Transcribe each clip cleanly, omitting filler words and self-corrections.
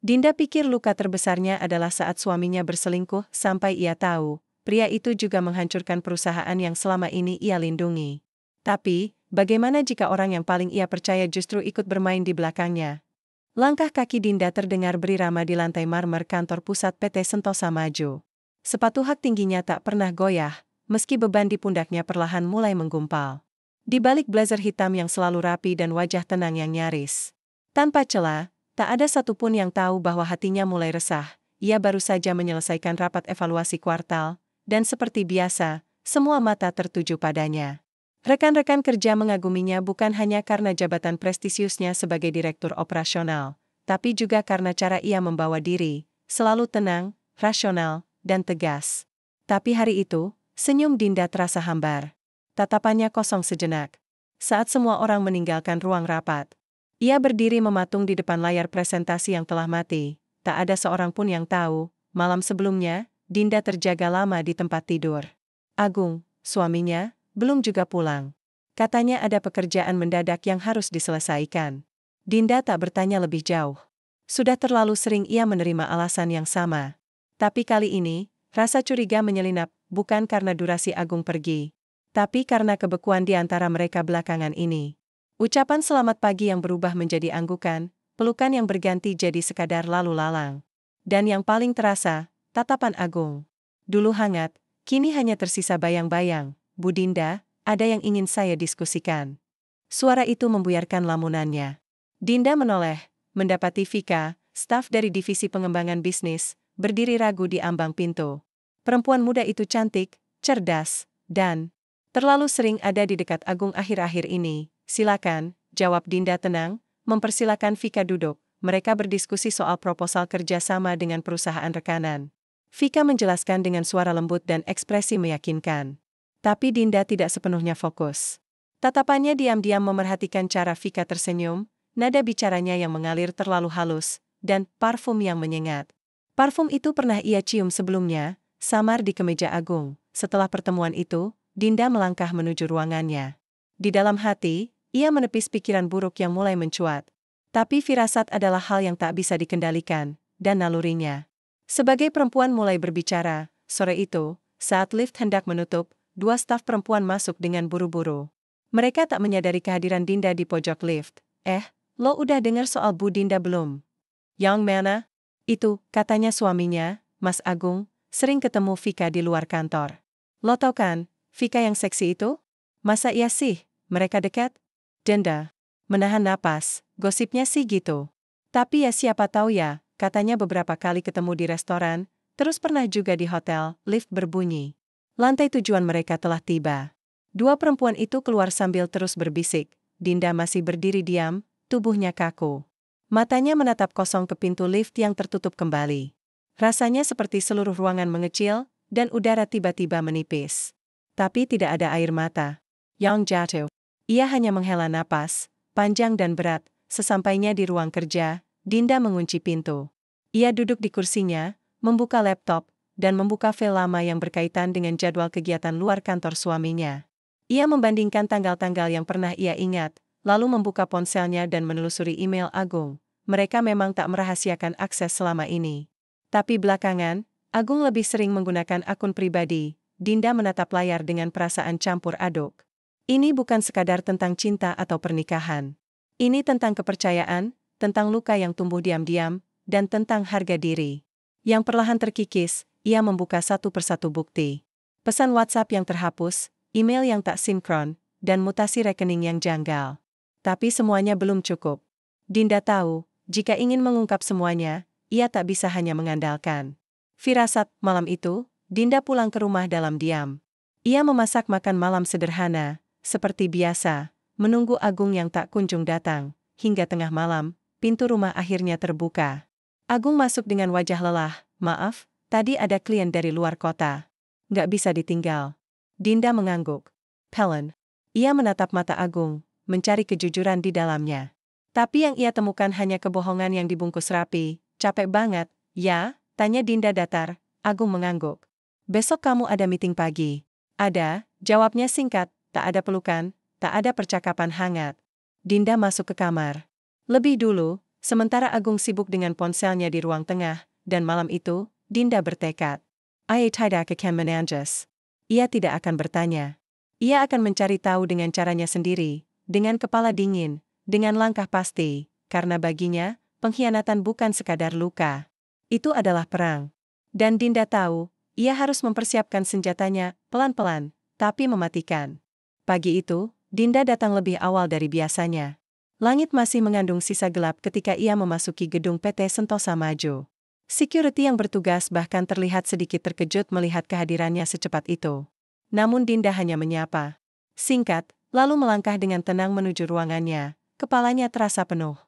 Dinda pikir luka terbesarnya adalah saat suaminya berselingkuh sampai ia tahu, pria itu juga menghancurkan perusahaan yang selama ini ia lindungi. Tapi, bagaimana jika orang yang paling ia percaya justru ikut bermain di belakangnya? Langkah kaki Dinda terdengar berirama di lantai marmer kantor pusat PT Sentosa Maju. Sepatu hak tingginya tak pernah goyah, meski beban di pundaknya perlahan mulai menggumpal. Di balik blazer hitam yang selalu rapi dan wajah tenang yang nyaris tanpa celah, tak ada satupun yang tahu bahwa hatinya mulai resah. Ia baru saja menyelesaikan rapat evaluasi kuartal, dan seperti biasa, semua mata tertuju padanya. Rekan-rekan kerja mengaguminya bukan hanya karena jabatan prestisiusnya sebagai direktur operasional, tapi juga karena cara ia membawa diri, selalu tenang, rasional, dan tegas. Tapi hari itu, senyum Dinda terasa hambar. Tatapannya kosong sejenak. Saat semua orang meninggalkan ruang rapat, ia berdiri mematung di depan layar presentasi yang telah mati. Tak ada seorang pun yang tahu, malam sebelumnya, Dinda terjaga lama di tempat tidur. Agung, suaminya, belum juga pulang. Katanya ada pekerjaan mendadak yang harus diselesaikan. Dinda tak bertanya lebih jauh. Sudah terlalu sering ia menerima alasan yang sama. Tapi kali ini, rasa curiga menyelinap, bukan karena durasi Agung pergi, tapi karena kebekuan di antara mereka belakangan ini. Ucapan selamat pagi yang berubah menjadi anggukan, pelukan yang berganti jadi sekadar lalu lalang. Dan yang paling terasa, tatapan Agung. Dulu hangat, kini hanya tersisa bayang-bayang. Bu Dinda, ada yang ingin saya diskusikan. Suara itu membuyarkan lamunannya. Dinda menoleh, mendapati Vika, staf dari divisi pengembangan bisnis, berdiri ragu di ambang pintu. Perempuan muda itu cantik, cerdas, dan terlalu sering ada di dekat Agung akhir-akhir ini. Silakan, jawab Dinda tenang, mempersilakan Vika duduk. Mereka berdiskusi soal proposal kerjasama dengan perusahaan rekanan. Vika menjelaskan dengan suara lembut dan ekspresi meyakinkan. Tapi Dinda tidak sepenuhnya fokus. Tatapannya diam-diam memerhatikan cara Vika tersenyum, nada bicaranya yang mengalir terlalu halus, dan parfum yang menyengat. Parfum itu pernah ia cium sebelumnya, samar di kemeja Agung. Setelah pertemuan itu, Dinda melangkah menuju ruangannya. Di dalam hati, ia menepis pikiran buruk yang mulai mencuat. Tapi firasat adalah hal yang tak bisa dikendalikan, dan nalurinya. Sebagai perempuan mulai berbicara, sore itu, saat lift hendak menutup, dua staf perempuan masuk dengan buru-buru. Mereka tak menyadari kehadiran Dinda di pojok lift. Lo udah dengar soal Bu Dinda belum? Yang mana? Itu, katanya suaminya, Mas Agung, sering ketemu Vika di luar kantor. Lo tau kan, Vika yang seksi itu? Masa iya sih, mereka dekat? Dinda menahan napas, gosipnya sih gitu. Tapi ya siapa tahu ya, katanya beberapa kali ketemu di restoran, terus pernah juga di hotel. Lift berbunyi. Lantai tujuan mereka telah tiba. Dua perempuan itu keluar sambil terus berbisik. Dinda masih berdiri diam, tubuhnya kaku. Matanya menatap kosong ke pintu lift yang tertutup kembali. Rasanya seperti seluruh ruangan mengecil, dan udara tiba-tiba menipis. Tapi tidak ada air mata yang jatuh. Ia hanya menghela napas, panjang dan berat. Sesampainya di ruang kerja, Dinda mengunci pintu. Ia duduk di kursinya, membuka laptop, dan membuka file lama yang berkaitan dengan jadwal kegiatan luar kantor suaminya. Ia membandingkan tanggal-tanggal yang pernah ia ingat, lalu membuka ponselnya dan menelusuri email Agung. Mereka memang tak merahasiakan akses selama ini. Tapi belakangan, Agung lebih sering menggunakan akun pribadi. Dinda menatap layar dengan perasaan campur aduk. Ini bukan sekadar tentang cinta atau pernikahan. Ini tentang kepercayaan, tentang luka yang tumbuh diam-diam, dan tentang harga diri. Yang perlahan terkikis, ia membuka satu persatu bukti. Pesan WhatsApp yang terhapus, email yang tak sinkron, dan mutasi rekening yang janggal. Tapi semuanya belum cukup. Dinda tahu, jika ingin mengungkap semuanya, ia tak bisa hanya mengandalkan firasat. Malam itu, Dinda pulang ke rumah dalam diam. Ia memasak makan malam sederhana, seperti biasa, menunggu Agung yang tak kunjung datang. Hingga tengah malam, pintu rumah akhirnya terbuka. Agung masuk dengan wajah lelah. Maaf, tadi ada klien dari luar kota. Nggak bisa ditinggal. Dinda mengangguk. Helen. Ia menatap mata Agung, mencari kejujuran di dalamnya. Tapi yang ia temukan hanya kebohongan yang dibungkus rapi. Capek banget, ya? Tanya Dinda datar. Agung mengangguk. Besok kamu ada meeting pagi. Ada, jawabnya singkat. Tak ada pelukan, tak ada percakapan hangat. Dinda masuk ke kamar. Lebih dulu, Sementara Agung sibuk dengan ponselnya di ruang tengah, dan malam itu, Dinda bertekad. Ia tidak akan menanjas. Ia tidak akan bertanya. Ia akan mencari tahu dengan caranya sendiri, dengan kepala dingin, dengan langkah pasti, karena baginya, pengkhianatan bukan sekadar luka. Itu adalah perang. Dan Dinda tahu, ia harus mempersiapkan senjatanya, pelan-pelan, tapi mematikan. Pagi itu, Dinda datang lebih awal dari biasanya. Langit masih mengandung sisa gelap ketika ia memasuki gedung PT Sentosa Maju. Security yang bertugas bahkan terlihat sedikit terkejut melihat kehadirannya secepat itu. Namun Dinda hanya menyapa. Singkat, lalu melangkah dengan tenang menuju ruangannya, kepalanya terasa penuh.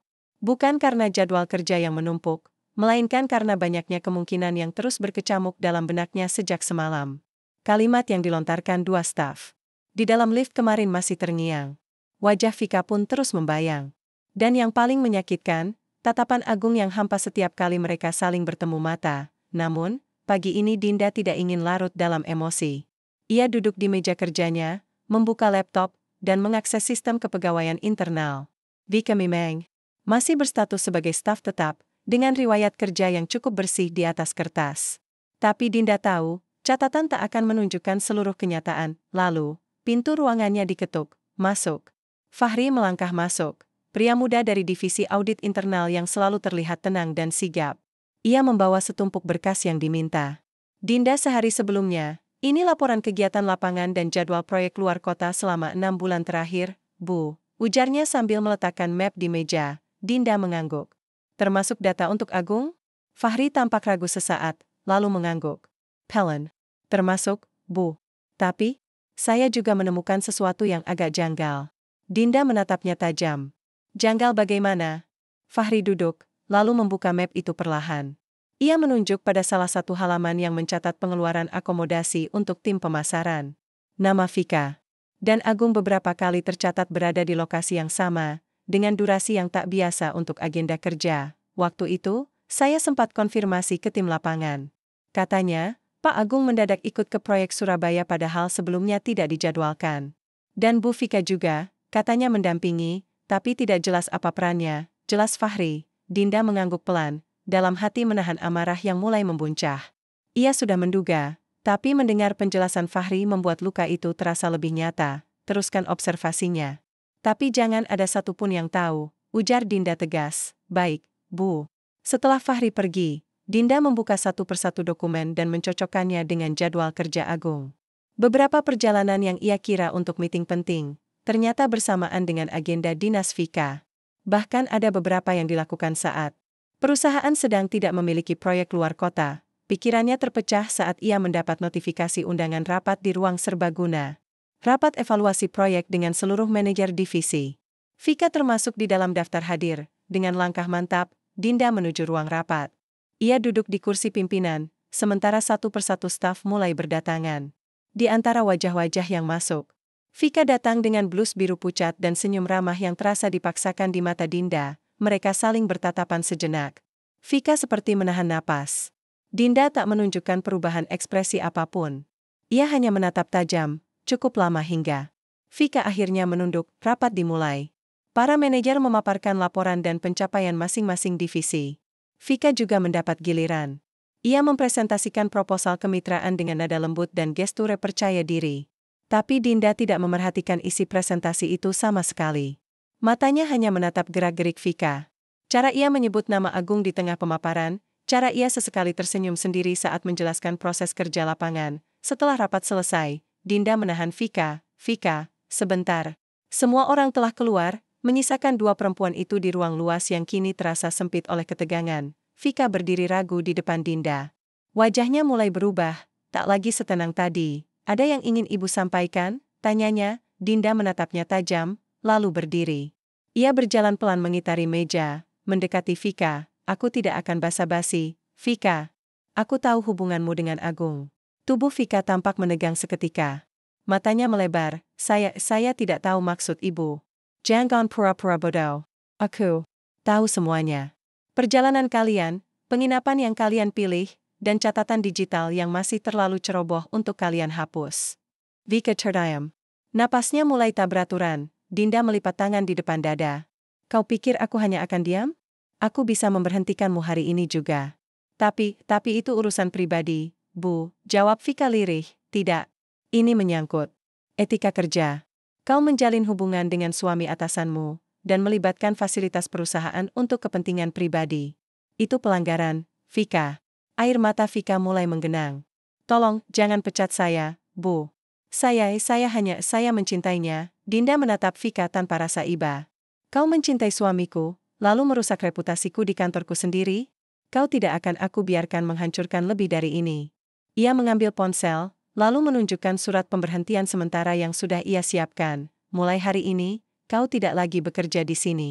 Bukan karena jadwal kerja yang menumpuk, melainkan karena banyaknya kemungkinan yang terus berkecamuk dalam benaknya sejak semalam. Kalimat yang dilontarkan dua staf di dalam lift kemarin masih terngiang. Wajah Vika pun terus membayang. Dan yang paling menyakitkan, tatapan Agung yang hampa setiap kali mereka saling bertemu mata. Namun, pagi ini Dinda tidak ingin larut dalam emosi. Ia duduk di meja kerjanya, membuka laptop, dan mengakses sistem kepegawaian internal. Vika memang masih berstatus sebagai staf tetap, dengan riwayat kerja yang cukup bersih di atas kertas. Tapi Dinda tahu, catatan tak akan menunjukkan seluruh kenyataan. Lalu, pintu ruangannya diketuk. Masuk. Fahri melangkah masuk, pria muda dari divisi audit internal yang selalu terlihat tenang dan sigap. Ia membawa setumpuk berkas yang diminta. Dinda sehari sebelumnya, ini laporan kegiatan lapangan dan jadwal proyek luar kota selama 6 bulan terakhir, Bu, ujarnya sambil meletakkan map di meja. Dinda mengangguk. Termasuk data untuk Agung? Fahri tampak ragu sesaat, lalu mengangguk. Helen. Termasuk, Bu. Tapi, saya juga menemukan sesuatu yang agak janggal. Dinda menatapnya tajam. Janggal bagaimana? Fahri duduk, lalu membuka map itu perlahan. Ia menunjuk pada salah satu halaman yang mencatat pengeluaran akomodasi untuk tim pemasaran. Nama Vika dan Agung beberapa kali tercatat berada di lokasi yang sama, dengan durasi yang tak biasa untuk agenda kerja. Waktu itu, saya sempat konfirmasi ke tim lapangan. Katanya, Pak Agung mendadak ikut ke proyek Surabaya padahal sebelumnya tidak dijadwalkan. Dan Bu Vika juga, katanya mendampingi, tapi tidak jelas apa perannya. Jelas Fahri. Dinda mengangguk pelan, dalam hati menahan amarah yang mulai membuncah. Ia sudah menduga, tapi mendengar penjelasan Fahri membuat luka itu terasa lebih nyata. Teruskan observasinya. Tapi jangan ada satupun yang tahu, ujar Dinda tegas. Baik, Bu. Setelah Fahri pergi, Dinda membuka satu persatu dokumen dan mencocokkannya dengan jadwal kerja Agung. Beberapa perjalanan yang ia kira untuk meeting penting, ternyata bersamaan dengan agenda dinas Vika. Bahkan ada beberapa yang dilakukan saat perusahaan sedang tidak memiliki proyek luar kota. Pikirannya terpecah saat ia mendapat notifikasi undangan rapat di ruang serbaguna. Rapat evaluasi proyek dengan seluruh manajer divisi. Vika termasuk di dalam daftar hadir. Dengan langkah mantap, Dinda menuju ruang rapat. Ia duduk di kursi pimpinan, sementara satu persatu staf mulai berdatangan. Di antara wajah-wajah yang masuk, Vika datang dengan blus biru pucat dan senyum ramah yang terasa dipaksakan di mata Dinda. Mereka saling bertatapan sejenak. Vika seperti menahan napas. Dinda tak menunjukkan perubahan ekspresi apapun. Ia hanya menatap tajam, cukup lama hingga Vika akhirnya menunduk. Rapat dimulai. Para manajer memaparkan laporan dan pencapaian masing-masing divisi. Vika juga mendapat giliran. Ia mempresentasikan proposal kemitraan dengan nada lembut dan gestur percaya diri. Tapi Dinda tidak memerhatikan isi presentasi itu sama sekali. Matanya hanya menatap gerak-gerik Vika. Cara ia menyebut nama Agung di tengah pemaparan, cara ia sesekali tersenyum sendiri saat menjelaskan proses kerja lapangan. Setelah rapat selesai, Dinda menahan Vika. Vika, sebentar. Semua orang telah keluar, menyisakan dua perempuan itu di ruang luas yang kini terasa sempit oleh ketegangan. Vika berdiri ragu di depan Dinda. Wajahnya mulai berubah, tak lagi setenang tadi. Ada yang ingin ibu sampaikan? Tanyanya. Dinda menatapnya tajam, lalu berdiri. Ia berjalan pelan mengitari meja, mendekati Vika. Aku tidak akan basa-basi, Vika. Aku tahu hubunganmu dengan Agung. Tubuh Vika tampak menegang seketika. Matanya melebar. Saya tidak tahu maksud ibu. Jangan pura-pura bodoh. Aku tahu semuanya. Perjalanan kalian, penginapan yang kalian pilih, dan catatan digital yang masih terlalu ceroboh untuk kalian hapus. Vika terdiam. Napasnya mulai tak beraturan. Dinda melipat tangan di depan dada. Kau pikir aku hanya akan diam? Aku bisa memberhentikanmu hari ini juga. Tapi itu urusan pribadi, Bu, jawab Vika lirih. Tidak. Ini menyangkut etika kerja. Kau menjalin hubungan dengan suami atasanmu, dan melibatkan fasilitas perusahaan untuk kepentingan pribadi. Itu pelanggaran, Vika. Air mata Vika mulai menggenang. Tolong, jangan pecat saya, Bu. Saya mencintainya. Dinda menatap Vika tanpa rasa iba. Kau mencintai suamiku, lalu merusak reputasiku di kantorku sendiri? Kau tidak akan aku biarkan menghancurkan lebih dari ini. Ia mengambil ponsel, lalu menunjukkan surat pemberhentian sementara yang sudah ia siapkan. Mulai hari ini, kau tidak lagi bekerja di sini.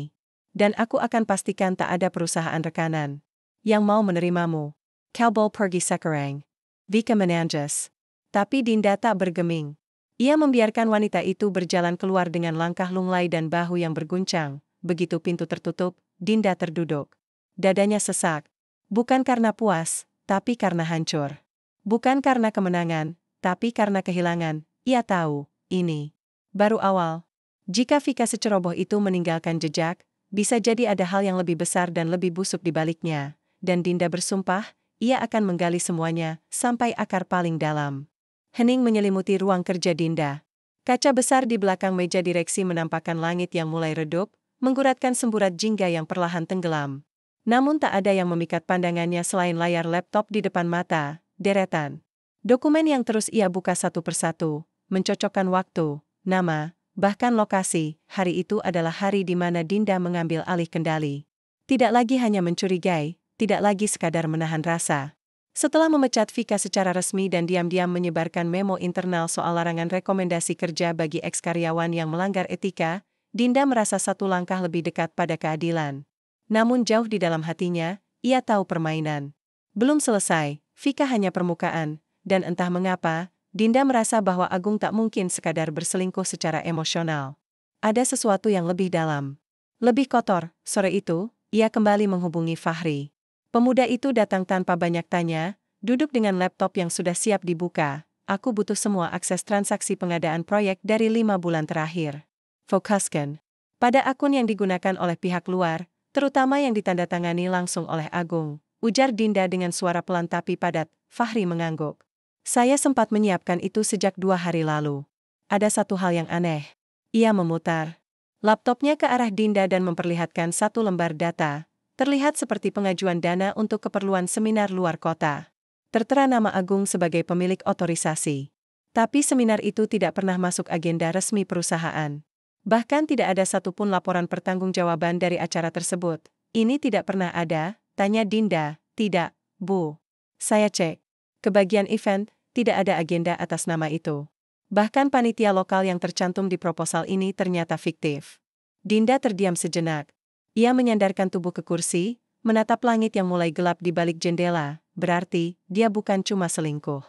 Dan aku akan pastikan tak ada perusahaan rekanan yang mau menerimamu. Kau boleh pergi sekarang. Vika menanjas. Tapi Dinda tak bergeming. Ia membiarkan wanita itu berjalan keluar dengan langkah lunglai dan bahu yang berguncang. Begitu pintu tertutup, Dinda terduduk. Dadanya sesak. Bukan karena puas, tapi karena hancur. Bukan karena kemenangan, tapi karena kehilangan. Ia tahu, ini baru awal. Jika Vika seceroboh itu meninggalkan jejak, bisa jadi ada hal yang lebih besar dan lebih busuk di baliknya. Dan Dinda bersumpah, ia akan menggali semuanya, sampai akar paling dalam. Hening menyelimuti ruang kerja Dinda. Kaca besar di belakang meja direksi menampakkan langit yang mulai redup, mengguratkan semburat jingga yang perlahan tenggelam. Namun tak ada yang memikat pandangannya selain layar laptop di depan mata, deretan dokumen yang terus ia buka satu persatu, mencocokkan waktu, nama, bahkan lokasi. Hari itu adalah hari di mana Dinda mengambil alih kendali. Tidak lagi hanya mencurigai, tidak lagi sekadar menahan rasa. Setelah memecat Vika secara resmi dan diam-diam menyebarkan memo internal soal larangan rekomendasi kerja bagi eks-karyawan yang melanggar etika, Dinda merasa satu langkah lebih dekat pada keadilan. Namun jauh di dalam hatinya, ia tahu permainan belum selesai. Vika hanya permukaan, dan entah mengapa, Dinda merasa bahwa Agung tak mungkin sekadar berselingkuh secara emosional. Ada sesuatu yang lebih dalam, lebih kotor. Sore itu, ia kembali menghubungi Fahri. Pemuda itu datang tanpa banyak tanya, duduk dengan laptop yang sudah siap dibuka. Aku butuh semua akses transaksi pengadaan proyek dari 5 bulan terakhir. Fokuskan pada akun yang digunakan oleh pihak luar, terutama yang ditandatangani langsung oleh Agung, ujar Dinda dengan suara pelan tapi padat. Fahri mengangguk. Saya sempat menyiapkan itu sejak 2 hari lalu. Ada satu hal yang aneh. Ia memutar laptopnya ke arah Dinda dan memperlihatkan satu lembar data. Terlihat seperti pengajuan dana untuk keperluan seminar luar kota. Tertera nama Agung sebagai pemilik otorisasi. Tapi seminar itu tidak pernah masuk agenda resmi perusahaan. Bahkan tidak ada satupun laporan pertanggungjawaban dari acara tersebut. Ini tidak pernah ada, tanya Dinda. Tidak, Bu. Saya cek ke bagian event, tidak ada agenda atas nama itu. Bahkan panitia lokal yang tercantum di proposal ini ternyata fiktif. Dinda terdiam sejenak. Ia menyandarkan tubuh ke kursi, menatap langit yang mulai gelap di balik jendela. Berarti, dia bukan cuma selingkuh.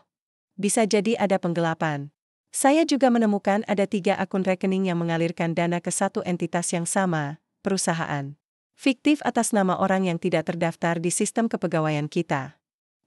Bisa jadi ada penggelapan. Saya juga menemukan ada 3 akun rekening yang mengalirkan dana ke satu entitas yang sama, perusahaan fiktif atas nama orang yang tidak terdaftar di sistem kepegawaian kita.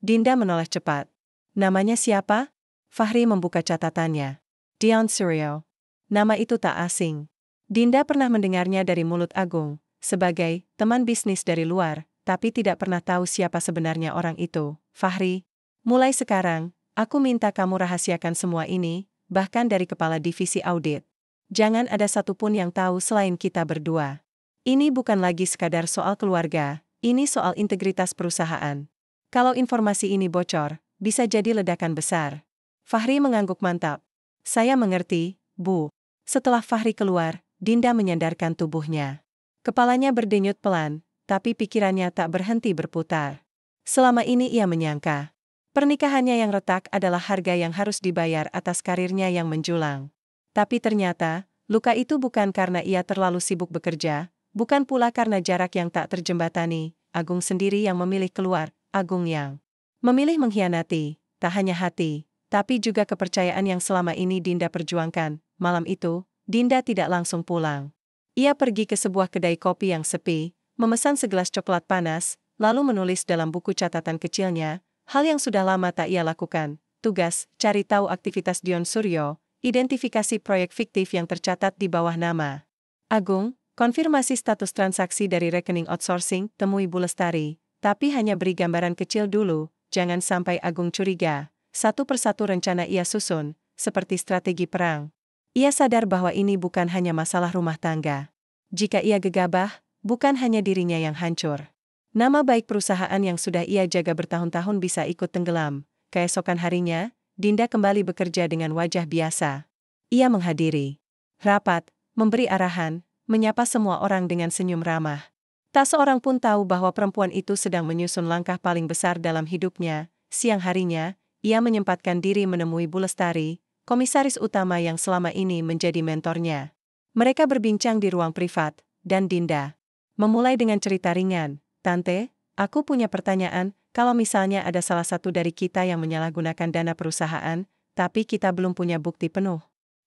Dinda menoleh cepat. Namanya siapa? Fahri membuka catatannya. Dion Suryo. Nama itu tak asing. Dinda pernah mendengarnya dari mulut Agung, sebagai teman bisnis dari luar, tapi tidak pernah tahu siapa sebenarnya orang itu. Fahri, mulai sekarang, aku minta kamu rahasiakan semua ini, bahkan dari kepala divisi audit. Jangan ada satupun yang tahu selain kita berdua. Ini bukan lagi sekadar soal keluarga, ini soal integritas perusahaan. Kalau informasi ini bocor, bisa jadi ledakan besar. Fahri mengangguk mantap. Saya mengerti, Bu. Setelah Fahri keluar, Dinda menyandarkan tubuhnya. Kepalanya berdenyut pelan, tapi pikirannya tak berhenti berputar. Selama ini ia menyangka pernikahannya yang retak adalah harga yang harus dibayar atas karirnya yang menjulang. Tapi ternyata, luka itu bukan karena ia terlalu sibuk bekerja, bukan pula karena jarak yang tak terjembatani. Agung sendiri yang memilih keluar, Agung yang memilih mengkhianati, tak hanya hati, tapi juga kepercayaan yang selama ini Dinda perjuangkan. Malam itu, Dinda tidak langsung pulang. Ia pergi ke sebuah kedai kopi yang sepi, memesan segelas coklat panas, lalu menulis dalam buku catatan kecilnya, hal yang sudah lama tak ia lakukan. Tugas, cari tahu aktivitas Dion Suryo, identifikasi proyek fiktif yang tercatat di bawah nama Agung, Konfirmasi status transaksi dari rekening outsourcing, temui Bu Lestari, tapi hanya beri gambaran kecil dulu, jangan sampai Agung curiga. Satu persatu rencana ia susun, seperti strategi perang. Ia sadar bahwa ini bukan hanya masalah rumah tangga. Jika ia gegabah, bukan hanya dirinya yang hancur. Nama baik perusahaan yang sudah ia jaga bertahun-tahun bisa ikut tenggelam. Keesokan harinya, Dinda kembali bekerja dengan wajah biasa. Ia menghadiri rapat, memberi arahan, menyapa semua orang dengan senyum ramah. Tak seorang pun tahu bahwa perempuan itu sedang menyusun langkah paling besar dalam hidupnya. Siang harinya, ia menyempatkan diri menemui Bu Lestari, komisaris utama yang selama ini menjadi mentornya. Mereka berbincang di ruang privat, dan Dinda memulai dengan cerita ringan. Tante, aku punya pertanyaan, kalau misalnya ada salah satu dari kita yang menyalahgunakan dana perusahaan, tapi kita belum punya bukti penuh.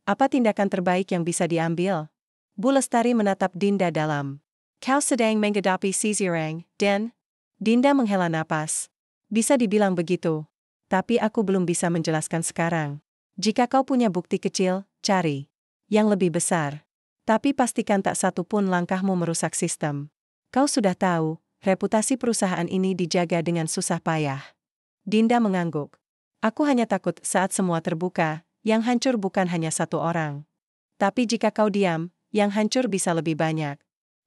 Apa tindakan terbaik yang bisa diambil? Bu Lestari menatap Dinda dalam. Kau sedang menghadapi seseorang, Dan? Dinda menghela napas. Bisa dibilang begitu. Tapi aku belum bisa menjelaskan sekarang. Jika kau punya bukti kecil, cari yang lebih besar. Tapi pastikan tak satu pun langkahmu merusak sistem. Kau sudah tahu, reputasi perusahaan ini dijaga dengan susah payah. Dinda mengangguk. Aku hanya takut saat semua terbuka, yang hancur bukan hanya satu orang. Tapi jika kau diam, yang hancur bisa lebih banyak.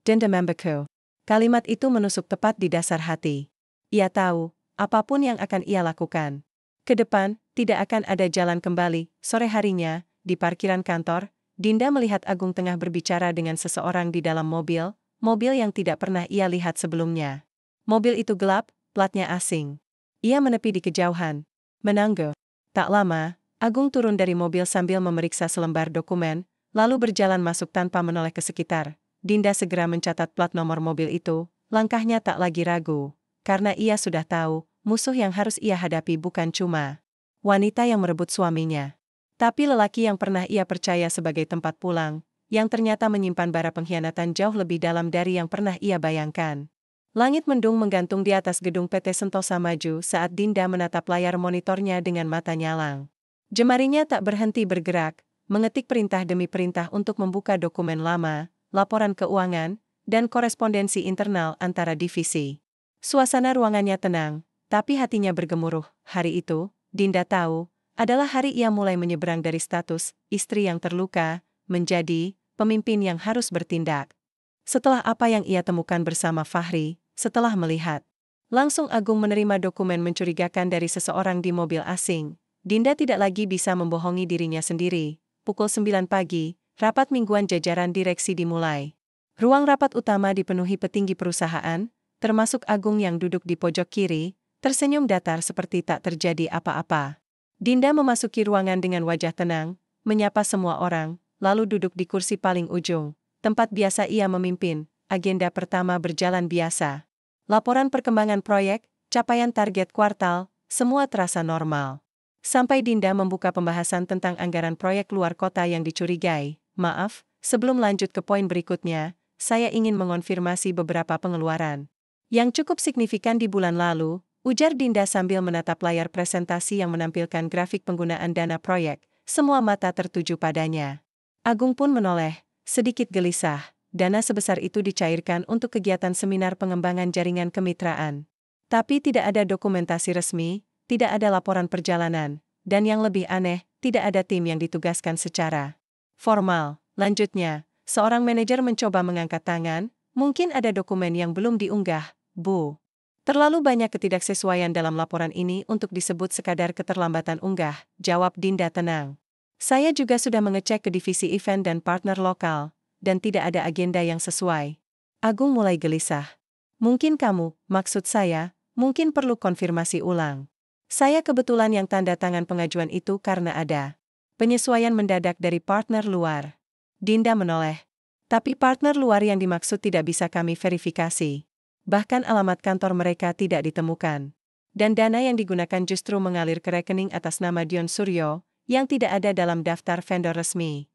Dinda membeku. Kalimat itu menusuk tepat di dasar hati. Ia tahu, apapun yang akan ia lakukan ke depan, tidak akan ada jalan kembali. Sore harinya, di parkiran kantor, Dinda melihat Agung tengah berbicara dengan seseorang di dalam mobil yang tidak pernah ia lihat sebelumnya. Mobil itu gelap, platnya asing. Ia menepi di kejauhan. Menangguk. Tak lama, Agung turun dari mobil sambil memeriksa selembar dokumen, lalu berjalan masuk tanpa menoleh ke sekitar. Dinda segera mencatat plat nomor mobil itu, langkahnya tak lagi ragu. Karena ia sudah tahu, musuh yang harus ia hadapi bukan cuma wanita yang merebut suaminya, tapi lelaki yang pernah ia percaya sebagai tempat pulang, yang ternyata menyimpan bara pengkhianatan jauh lebih dalam dari yang pernah ia bayangkan. Langit mendung menggantung di atas gedung PT Sentosa Maju saat Dinda menatap layar monitornya dengan mata nyalang. Jemarinya tak berhenti bergerak, mengetik perintah demi perintah untuk membuka dokumen lama, laporan keuangan, dan korespondensi internal antara divisi. Suasana ruangannya tenang, tapi hatinya bergemuruh. Hari itu, Dinda tahu, adalah hari ia mulai menyeberang dari status istri yang terluka, menjadi pemimpin yang harus bertindak. Setelah apa yang ia temukan bersama Fahri, setelah melihat langsung Agung menerima dokumen mencurigakan dari seseorang di mobil asing, Dinda tidak lagi bisa membohongi dirinya sendiri. Pukul 9 pagi, rapat mingguan jajaran direksi dimulai. Ruang rapat utama dipenuhi petinggi perusahaan, termasuk Agung yang duduk di pojok kiri, tersenyum datar seperti tak terjadi apa-apa. Dinda memasuki ruangan dengan wajah tenang, menyapa semua orang, lalu duduk di kursi paling ujung, tempat biasa ia memimpin. Agenda pertama berjalan biasa. Laporan perkembangan proyek, capaian target kuartal, semua terasa normal. Sampai Dinda membuka pembahasan tentang anggaran proyek luar kota yang dicurigai. Maaf, sebelum lanjut ke poin berikutnya, saya ingin mengonfirmasi beberapa pengeluaran yang cukup signifikan di bulan lalu, ujar Dinda sambil menatap layar presentasi yang menampilkan grafik penggunaan dana proyek. Semua mata tertuju padanya. Agung pun menoleh, sedikit gelisah. Dana sebesar itu dicairkan untuk kegiatan seminar pengembangan jaringan kemitraan. Tapi tidak ada dokumentasi resmi, tidak ada laporan perjalanan, dan yang lebih aneh, tidak ada tim yang ditugaskan secara formal. Lanjutnya, seorang manajer mencoba mengangkat tangan, mungkin ada dokumen yang belum diunggah, Bu. Terlalu banyak ketidaksesuaian dalam laporan ini untuk disebut sekadar keterlambatan unggah, jawab Dinda tenang. Saya juga sudah mengecek ke divisi event dan partner lokal, dan tidak ada agenda yang sesuai. Agung mulai gelisah. Mungkin kamu, maksud saya, mungkin perlu konfirmasi ulang. Saya kebetulan yang tanda tangan pengajuan itu karena ada penyesuaian mendadak dari partner luar. Dinda menoleh. Tapi partner luar yang dimaksud tidak bisa kami verifikasi. Bahkan alamat kantor mereka tidak ditemukan. Dan dana yang digunakan justru mengalir ke rekening atas nama Dion Suryo, yang tidak ada dalam daftar vendor resmi.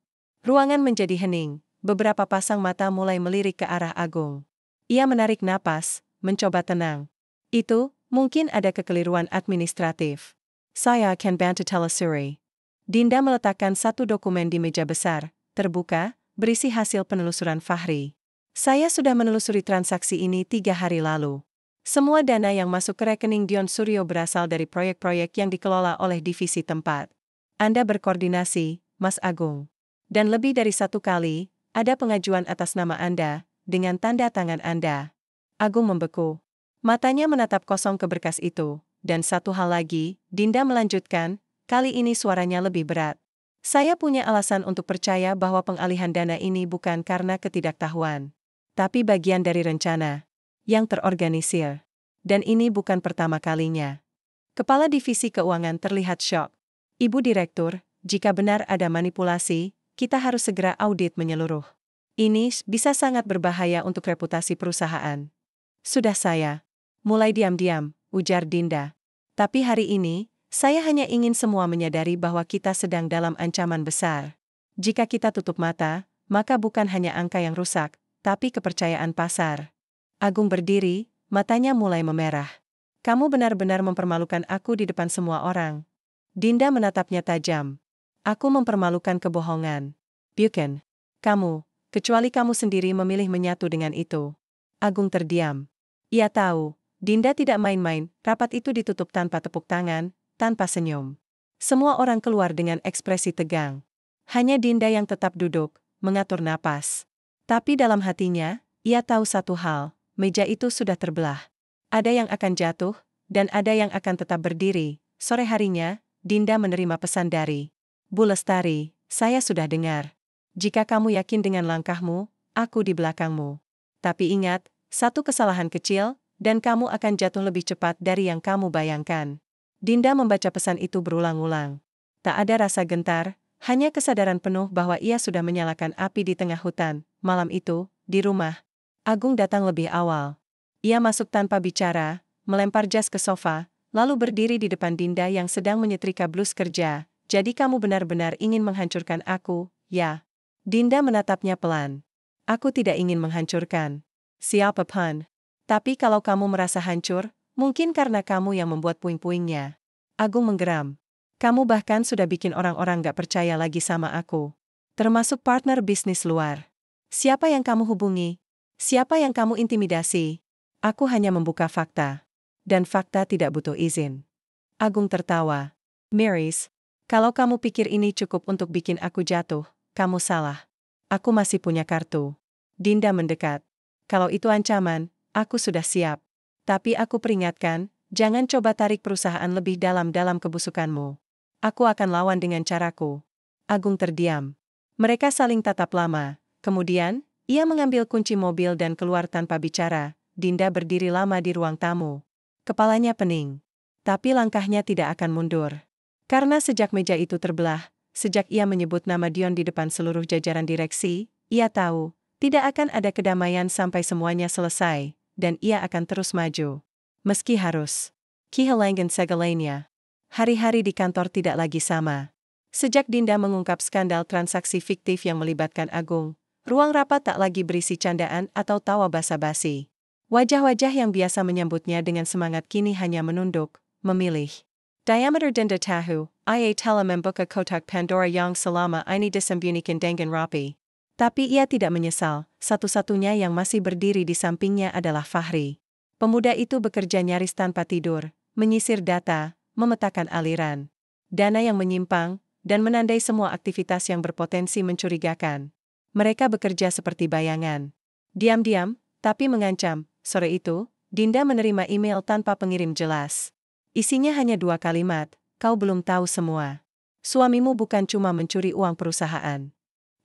Ruangan menjadi hening, beberapa pasang mata mulai melirik ke arah Agung. Ia menarik napas, mencoba tenang. Itu, mungkin ada kekeliruan administratif. Saya akan bantu telusuri. Dinda meletakkan satu dokumen di meja besar, terbuka, berisi hasil penelusuran Fahri. Saya sudah menelusuri transaksi ini 3 hari lalu. Semua dana yang masuk ke rekening Dion Suryo berasal dari proyek-proyek yang dikelola oleh divisi tempat. Anda berkoordinasi, Mas Agung. Dan lebih dari 1 kali, ada pengajuan atas nama Anda, dengan tanda tangan Anda. Agung membeku. Matanya menatap kosong ke berkas itu, dan satu hal lagi, Dinda melanjutkan, kali ini suaranya lebih berat. Saya punya alasan untuk percaya bahwa pengalihan dana ini bukan karena ketidaktahuan, tapi bagian dari rencana yang terorganisir. Dan ini bukan pertama kalinya. Kepala Divisi Keuangan terlihat syok. Ibu Direktur, jika benar ada manipulasi, kita harus segera audit menyeluruh. Ini bisa sangat berbahaya untuk reputasi perusahaan. Sudah saya. Mulai diam-diam, ujar Dinda. Tapi hari ini, saya hanya ingin semua menyadari bahwa kita sedang dalam ancaman besar. Jika kita tutup mata, maka bukan hanya angka yang rusak, tapi kepercayaan pasar. Agung berdiri, matanya mulai memerah. Kamu benar-benar mempermalukan aku di depan semua orang. Dinda menatapnya tajam. Aku mempermalukan kebohongan. Bukan. Kamu, kecuali kamu sendiri memilih menyatu dengan itu. Agung terdiam. Ia tahu, Dinda tidak main-main, rapat itu ditutup tanpa tepuk tangan, tanpa senyum. Semua orang keluar dengan ekspresi tegang. Hanya Dinda yang tetap duduk, mengatur napas. Tapi dalam hatinya, ia tahu satu hal. Meja itu sudah terbelah. Ada yang akan jatuh, dan ada yang akan tetap berdiri. Sore harinya, Dinda menerima pesan dari Bu Lestari, saya sudah dengar. Jika kamu yakin dengan langkahmu, aku di belakangmu. Tapi ingat, satu kesalahan kecil, dan kamu akan jatuh lebih cepat dari yang kamu bayangkan. Dinda membaca pesan itu berulang-ulang. Tak ada rasa gentar, hanya kesadaran penuh bahwa ia sudah menyalakan api di tengah hutan. Malam itu, di rumah, Agung datang lebih awal. Ia masuk tanpa bicara, melempar jas ke sofa, lalu berdiri di depan Dinda yang sedang menyetrika blus kerja. Jadi kamu benar-benar ingin menghancurkan aku, ya? Dinda menatapnya pelan. Aku tidak ingin menghancurkan siapapun. Tapi kalau kamu merasa hancur, mungkin karena kamu yang membuat puing-puingnya. Agung menggeram. Kamu bahkan sudah bikin orang-orang gak percaya lagi sama aku. Termasuk partner bisnis luar. Siapa yang kamu hubungi? Siapa yang kamu intimidasi? Aku hanya membuka fakta. Dan fakta tidak butuh izin. Agung tertawa. Maris, kalau kamu pikir ini cukup untuk bikin aku jatuh, kamu salah. Aku masih punya kartu. Dinda mendekat. Kalau itu ancaman, aku sudah siap. Tapi aku peringatkan, jangan coba tarik perusahaan lebih dalam kebusukanmu. Aku akan lawan dengan caraku. Agung terdiam. Mereka saling tatap lama. Kemudian, ia mengambil kunci mobil dan keluar tanpa bicara. Dinda berdiri lama di ruang tamu. Kepalanya pening. Tapi langkahnya tidak akan mundur. Karena sejak meja itu terbelah, sejak ia menyebut nama Dion di depan seluruh jajaran direksi, ia tahu, tidak akan ada kedamaian sampai semuanya selesai, dan ia akan terus maju. Meski harus kehilangan segalanya. Hari-hari di kantor tidak lagi sama. Sejak Dinda mengungkap skandal transaksi fiktif yang melibatkan Agung, ruang rapat tak lagi berisi candaan atau tawa basa-basi. Wajah-wajah yang biasa menyambutnya dengan semangat kini hanya menunduk, memilih. Diameter Dinda tahu, ia telah membuka kotak Pandora yang selama ini disembunyikan dengan rapi. Tapi ia tidak menyesal, satu-satunya yang masih berdiri di sampingnya adalah Fahri. Pemuda itu bekerja nyaris tanpa tidur, menyisir data, memetakan aliran dana yang menyimpang, dan menandai semua aktivitas yang berpotensi mencurigakan. Mereka bekerja seperti bayangan. Diam-diam, tapi mengancam. Sore itu, Dinda menerima email tanpa pengirim jelas. Isinya hanya 2 kalimat, kau belum tahu semua. Suamimu bukan cuma mencuri uang perusahaan.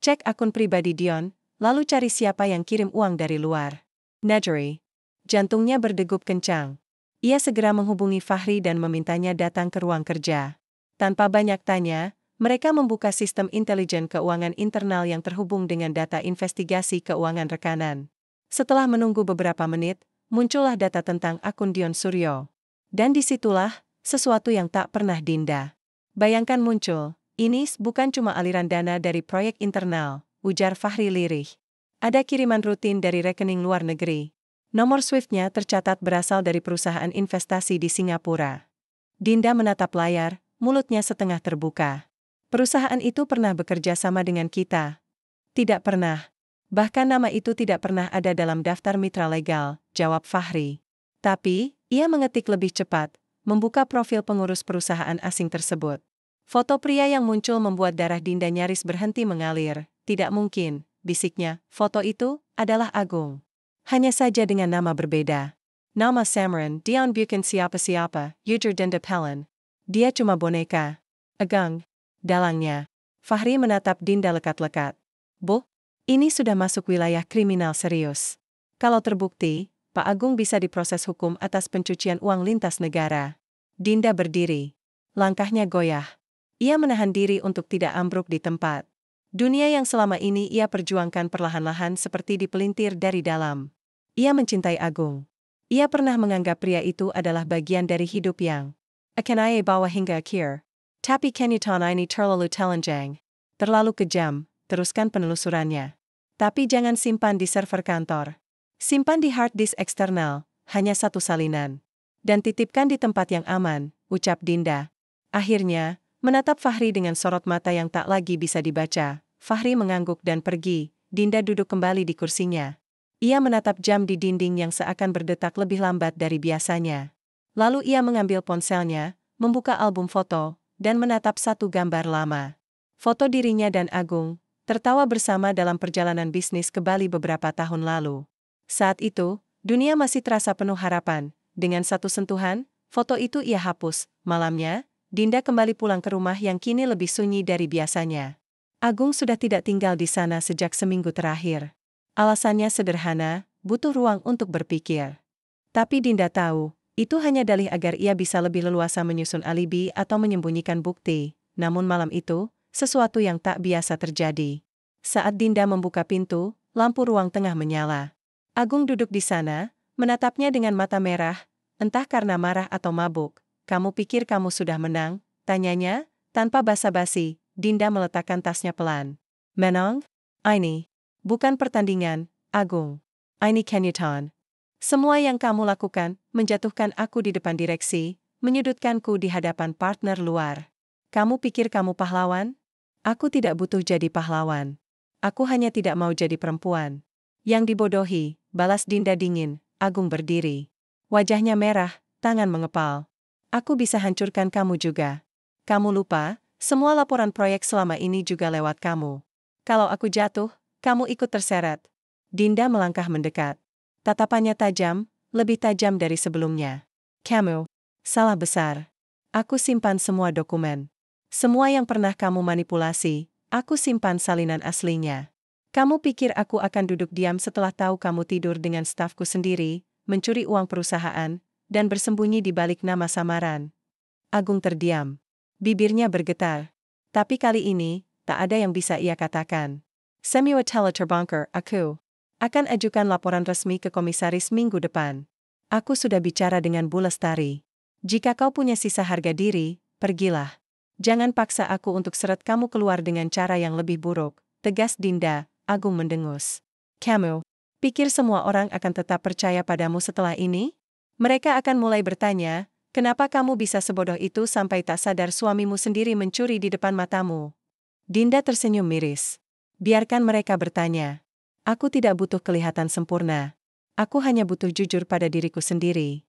Cek akun pribadi Dion, lalu cari siapa yang kirim uang dari luar. Najeri. Jantungnya berdegup kencang. Ia segera menghubungi Fahri dan memintanya datang ke ruang kerja. Tanpa banyak tanya, mereka membuka sistem intelijen keuangan internal yang terhubung dengan data investigasi keuangan rekanan. Setelah menunggu beberapa menit, muncullah data tentang akun Dion Suryo. Dan disitulah, sesuatu yang tak pernah Dinda bayangkan muncul. Ini bukan cuma aliran dana dari proyek internal, ujar Fahri lirih. Ada kiriman rutin dari rekening luar negeri. Nomor Swift-nya tercatat berasal dari perusahaan investasi di Singapura. Dinda menatap layar, mulutnya setengah terbuka. Perusahaan itu pernah bekerja sama dengan kita? Tidak pernah. Bahkan nama itu tidak pernah ada dalam daftar mitra legal, jawab Fahri. Tapi, ia mengetik lebih cepat, membuka profil pengurus perusahaan asing tersebut. Foto pria yang muncul membuat darah Dinda nyaris berhenti mengalir. Tidak mungkin, bisiknya, foto itu adalah Agung. Hanya saja dengan nama berbeda. Nama Samaran, Dion bukan siapa-siapa, Yujur Dinda Pelen. Dia cuma boneka. Agung. Dalangnya. Fahri menatap Dinda lekat-lekat. Bu, ini sudah masuk wilayah kriminal serius. Kalau terbukti, Pak Agung bisa diproses hukum atas pencucian uang lintas negara. Dinda berdiri. Langkahnya goyah. Ia menahan diri untuk tidak ambruk di tempat. Dunia yang selama ini ia perjuangkan perlahan-lahan seperti dipelintir dari dalam. Ia mencintai Agung. Ia pernah menganggap pria itu adalah bagian dari hidup yang akan ia bawa hingga akhir. Tapi kenyataan ini terlalu telanjang. Terlalu kejam. Teruskan penelusurannya. Tapi jangan simpan di server kantor. Simpan di hard disk eksternal, hanya satu salinan. Dan titipkan di tempat yang aman, ucap Dinda. Akhirnya, menatap Fahri dengan sorot mata yang tak lagi bisa dibaca. Fahri mengangguk dan pergi. Dinda duduk kembali di kursinya. Ia menatap jam di dinding yang seakan berdetak lebih lambat dari biasanya. Lalu ia mengambil ponselnya, membuka album foto, dan menatap satu gambar lama. Foto dirinya dan Agung tertawa bersama dalam perjalanan bisnis ke Bali beberapa tahun lalu. Saat itu, dunia masih terasa penuh harapan. Dengan satu sentuhan, foto itu ia hapus. Malamnya, Dinda kembali pulang ke rumah yang kini lebih sunyi dari biasanya. Agung sudah tidak tinggal di sana sejak seminggu terakhir. Alasannya sederhana, butuh ruang untuk berpikir. Tapi Dinda tahu, itu hanya dalih agar ia bisa lebih leluasa menyusun alibi atau menyembunyikan bukti. Namun malam itu, sesuatu yang tak biasa terjadi. Saat Dinda membuka pintu, lampu ruang tengah menyala. Agung duduk di sana, menatapnya dengan mata merah, entah karena marah atau mabuk. Kamu pikir kamu sudah menang? Tanyanya, tanpa basa-basi. Dinda meletakkan tasnya pelan. Menang? Ini bukan pertandingan, Agung. Ini kenyataan. Semua yang kamu lakukan, menjatuhkan aku di depan direksi, menyudutkanku di hadapan partner luar. Kamu pikir kamu pahlawan? Aku tidak butuh jadi pahlawan. Aku hanya tidak mau jadi perempuan yang dibodohi, balas Dinda dingin. Agung berdiri. Wajahnya merah, tangan mengepal. Aku bisa hancurkan kamu juga. Kamu lupa, semua laporan proyek selama ini juga lewat kamu. Kalau aku jatuh, kamu ikut terseret. Dinda melangkah mendekat. Tatapannya tajam, lebih tajam dari sebelumnya. Kamu salah besar. Aku simpan semua dokumen. Semua yang pernah kamu manipulasi, aku simpan salinan aslinya. Kamu pikir aku akan duduk diam setelah tahu kamu tidur dengan stafku sendiri, mencuri uang perusahaan, dan bersembunyi di balik nama samaran? Agung terdiam. Bibirnya bergetar. Tapi kali ini, tak ada yang bisa ia katakan. Semiwatela terbongkar, aku akan ajukan laporan resmi ke komisaris minggu depan. Aku sudah bicara dengan Bu Lestari. Jika kau punya sisa harga diri, pergilah. Jangan paksa aku untuk seret kamu keluar dengan cara yang lebih buruk, tegas Dinda. Agung mendengus. Kamu pikir semua orang akan tetap percaya padamu setelah ini? Mereka akan mulai bertanya, kenapa kamu bisa sebodoh itu sampai tak sadar suamimu sendiri mencuri di depan matamu? Dinda tersenyum miris. Biarkan mereka bertanya. Aku tidak butuh kelihatan sempurna. Aku hanya butuh jujur pada diriku sendiri.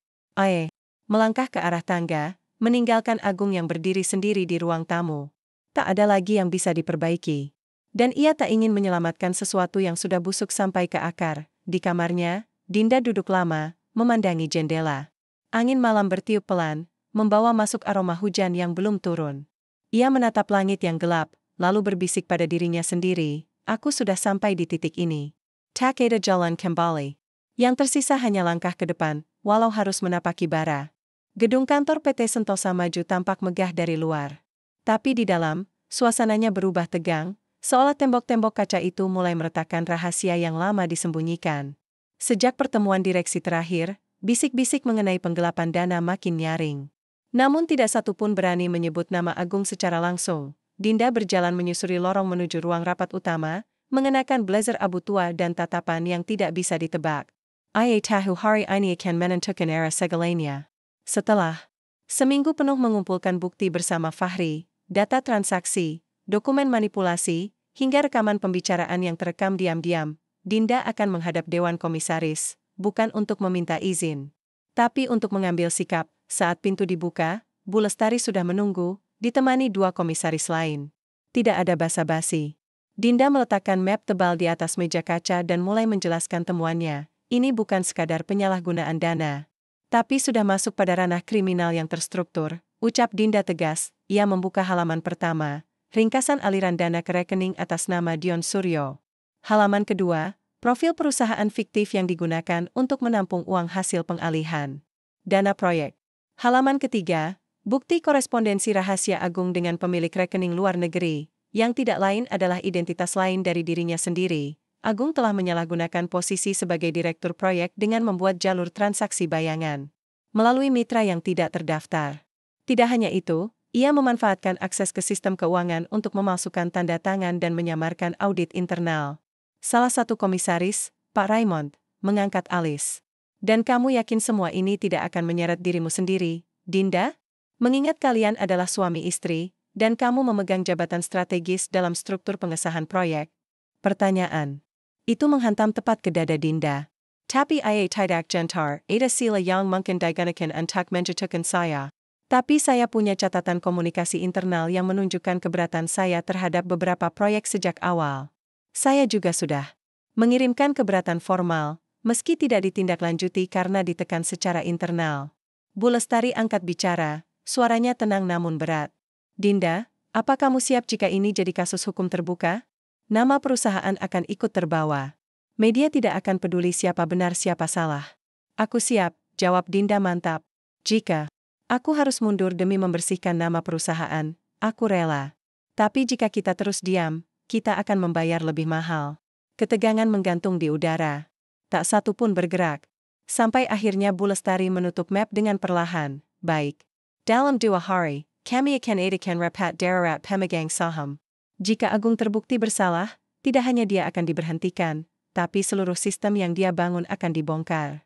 Melangkah ke arah tangga, meninggalkan Agung yang berdiri sendiri di ruang tamu. Tak ada lagi yang bisa diperbaiki. Dan ia tak ingin menyelamatkan sesuatu yang sudah busuk sampai ke akar. Di kamarnya, Dinda duduk lama, memandangi jendela. Angin malam bertiup pelan, membawa masuk aroma hujan yang belum turun. Ia menatap langit yang gelap, lalu berbisik pada dirinya sendiri, aku sudah sampai di titik ini. Tak ada jalan kembali. Yang tersisa hanya langkah ke depan, walau harus menapaki bara. Gedung kantor PT Sentosa Maju tampak megah dari luar. Tapi di dalam, suasananya berubah tegang, seolah tembok-tembok kaca itu mulai meretakkan rahasia yang lama disembunyikan. Sejak pertemuan direksi terakhir, bisik-bisik mengenai penggelapan dana makin nyaring. Namun tidak satu pun berani menyebut nama Agung secara langsung. Dinda berjalan menyusuri lorong menuju ruang rapat utama, mengenakan blazer abu tua dan tatapan yang tidak bisa ditebak. Ia tahu hari ini akan menentukan era segalanya. Setelah seminggu penuh mengumpulkan bukti bersama Fahri, data transaksi, dokumen manipulasi, hingga rekaman pembicaraan yang terekam diam-diam, Dinda akan menghadap Dewan Komisaris, bukan untuk meminta izin, tapi untuk mengambil sikap. Saat pintu dibuka, Bu Lestari sudah menunggu, ditemani dua komisaris lain. Tidak ada basa-basi. Dinda meletakkan map tebal di atas meja kaca dan mulai menjelaskan temuannya. Ini bukan sekadar penyalahgunaan dana, tapi sudah masuk pada ranah kriminal yang terstruktur, ucap Dinda tegas. Ia membuka halaman pertama, ringkasan aliran dana ke rekening atas nama Dion Suryo. Halaman kedua, profil perusahaan fiktif yang digunakan untuk menampung uang hasil pengalihan dana proyek. Halaman ketiga, bukti korespondensi rahasia Agung dengan pemilik rekening luar negeri, yang tidak lain adalah identitas lain dari dirinya sendiri. Agung telah menyalahgunakan posisi sebagai direktur proyek dengan membuat jalur transaksi bayangan melalui mitra yang tidak terdaftar. Tidak hanya itu, ia memanfaatkan akses ke sistem keuangan untuk memalsukan tanda tangan dan menyamarkan audit internal. Salah satu komisaris, Pak Raymond, mengangkat alis. Dan kamu yakin semua ini tidak akan menyeret dirimu sendiri, Dinda? Mengingat kalian adalah suami istri, dan kamu memegang jabatan strategis dalam struktur pengesahan proyek. Pertanyaan itu menghantam tepat ke dada Dinda. Tapi ia tidak gentar, ada sila yang mungkin digunakan untuk menjatuhkan saya. Tapi saya punya catatan komunikasi internal yang menunjukkan keberatan saya terhadap beberapa proyek sejak awal. Saya juga sudah mengirimkan keberatan formal, meski tidak ditindaklanjuti karena ditekan secara internal. Bu Lestari angkat bicara, suaranya tenang namun berat. Dinda, apa kamu siap jika ini jadi kasus hukum terbuka? Nama perusahaan akan ikut terbawa. Media tidak akan peduli siapa benar siapa salah. Aku siap, jawab Dinda mantap. Jika aku harus mundur demi membersihkan nama perusahaan, aku rela. Tapi jika kita terus diam, kita akan membayar lebih mahal. Ketegangan menggantung di udara. Tak satu pun bergerak. Sampai akhirnya Bu Lestari menutup map dengan perlahan. Baik. Dalam 2 hari, kami akan adakan rapat darurat pemegang saham. Jika Agung terbukti bersalah, tidak hanya dia akan diberhentikan, tapi seluruh sistem yang dia bangun akan dibongkar.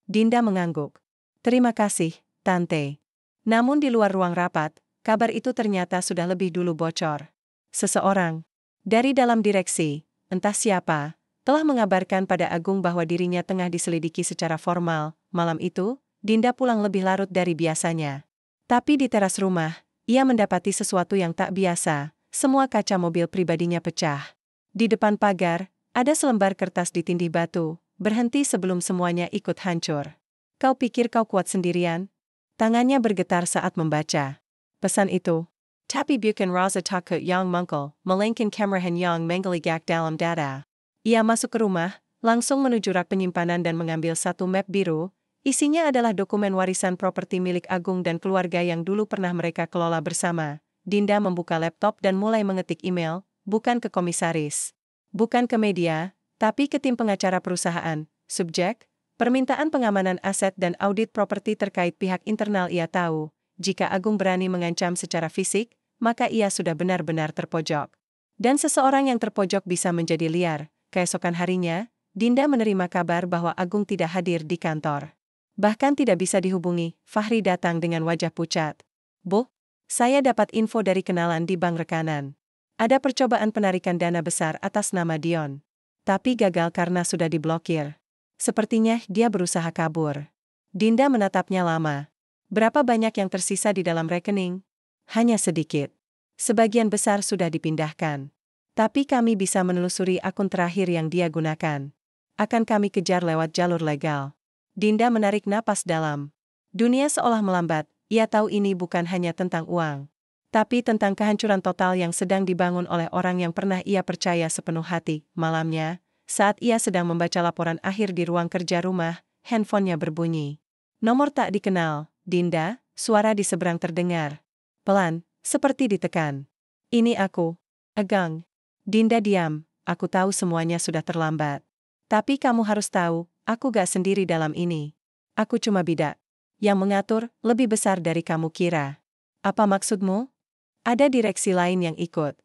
Dinda mengangguk. Terima kasih, Tante. Namun di luar ruang rapat, kabar itu ternyata sudah lebih dulu bocor. Seseorang dari dalam direksi, entah siapa, telah mengabarkan pada Agung bahwa dirinya tengah diselidiki secara formal. Malam itu, Dinda pulang lebih larut dari biasanya. Tapi di teras rumah, ia mendapati sesuatu yang tak biasa. Semua kaca mobil pribadinya pecah. Di depan pagar, ada selembar kertas ditindih batu, berhenti sebelum semuanya ikut hancur. Kau pikir kau kuat sendirian? Tangannya bergetar saat membaca pesan itu. Tapi bukan rasa takut yang mungkul, melainkan kemarahan yang menggelegak dalam dada. Ia masuk ke rumah, langsung menuju rak penyimpanan dan mengambil satu map biru. Isinya adalah dokumen warisan properti milik Agung dan keluarga yang dulu pernah mereka kelola bersama. Dinda membuka laptop dan mulai mengetik email, bukan ke komisaris, bukan ke media, tapi ke tim pengacara perusahaan. Subjek, permintaan pengamanan aset dan audit properti terkait pihak internal. Ia tahu, jika Agung berani mengancam secara fisik, maka ia sudah benar-benar terpojok. Dan seseorang yang terpojok bisa menjadi liar. Keesokan harinya, Dinda menerima kabar bahwa Agung tidak hadir di kantor. Bahkan tidak bisa dihubungi. Fahri datang dengan wajah pucat. Bu, saya dapat info dari kenalan di bank rekanan. Ada percobaan penarikan dana besar atas nama Dion. Tapi gagal karena sudah diblokir. Sepertinya dia berusaha kabur. Dinda menatapnya lama. Berapa banyak yang tersisa di dalam rekening? Hanya sedikit. Sebagian besar sudah dipindahkan. Tapi kami bisa menelusuri akun terakhir yang dia gunakan. Akan kami kejar lewat jalur legal. Dinda menarik napas dalam. Dunia seolah melambat. Ia tahu ini bukan hanya tentang uang, tapi tentang kehancuran total yang sedang dibangun oleh orang yang pernah ia percaya sepenuh hati. Malamnya, saat ia sedang membaca laporan akhir di ruang kerja rumah, handphonenya berbunyi. Nomor tak dikenal. Dinda, suara di seberang terdengar. Pelan, seperti ditekan. Ini aku. Agung. Dinda diam. Aku tahu semuanya sudah terlambat. Tapi kamu harus tahu, aku gak sendiri dalam ini. Aku cuma bidak yang mengatur, lebih besar dari kamu kira. Apa maksudmu? Ada direksi lain yang ikut.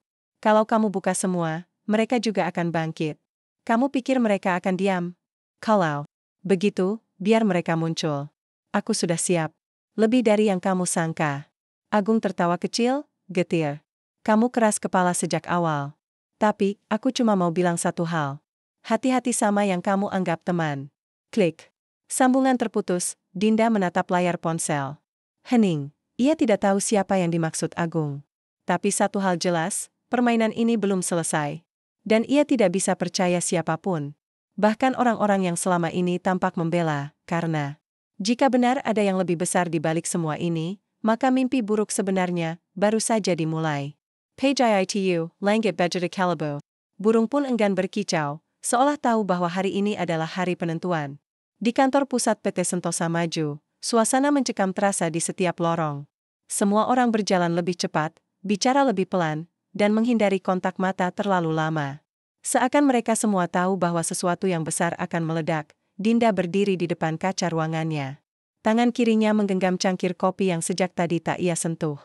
Kalau kamu buka semua, mereka juga akan bangkit. Kamu pikir mereka akan diam? Kalau begitu, biar mereka muncul. Aku sudah siap. Lebih dari yang kamu sangka. Agung tertawa kecil, getir. Kamu keras kepala sejak awal. Tapi, aku cuma mau bilang satu hal. Hati-hati sama yang kamu anggap teman. Klik. Sambungan terputus, Dinda menatap layar ponsel. Hening, ia tidak tahu siapa yang dimaksud Agung. Tapi satu hal jelas, permainan ini belum selesai. Dan ia tidak bisa percaya siapapun. Bahkan orang-orang yang selama ini tampak membela, karena jika benar ada yang lebih besar di balik semua ini, maka mimpi buruk sebenarnya baru saja dimulai. Page IITU, Langit Bajra Kalabo. Burung pun enggan berkicau, seolah tahu bahwa hari ini adalah hari penentuan. Di kantor pusat PT Sentosa Maju, suasana mencekam terasa di setiap lorong. Semua orang berjalan lebih cepat, bicara lebih pelan, dan menghindari kontak mata terlalu lama. Seakan mereka semua tahu bahwa sesuatu yang besar akan meledak, Dinda berdiri di depan kaca ruangannya. Tangan kirinya menggenggam cangkir kopi yang sejak tadi tak ia sentuh.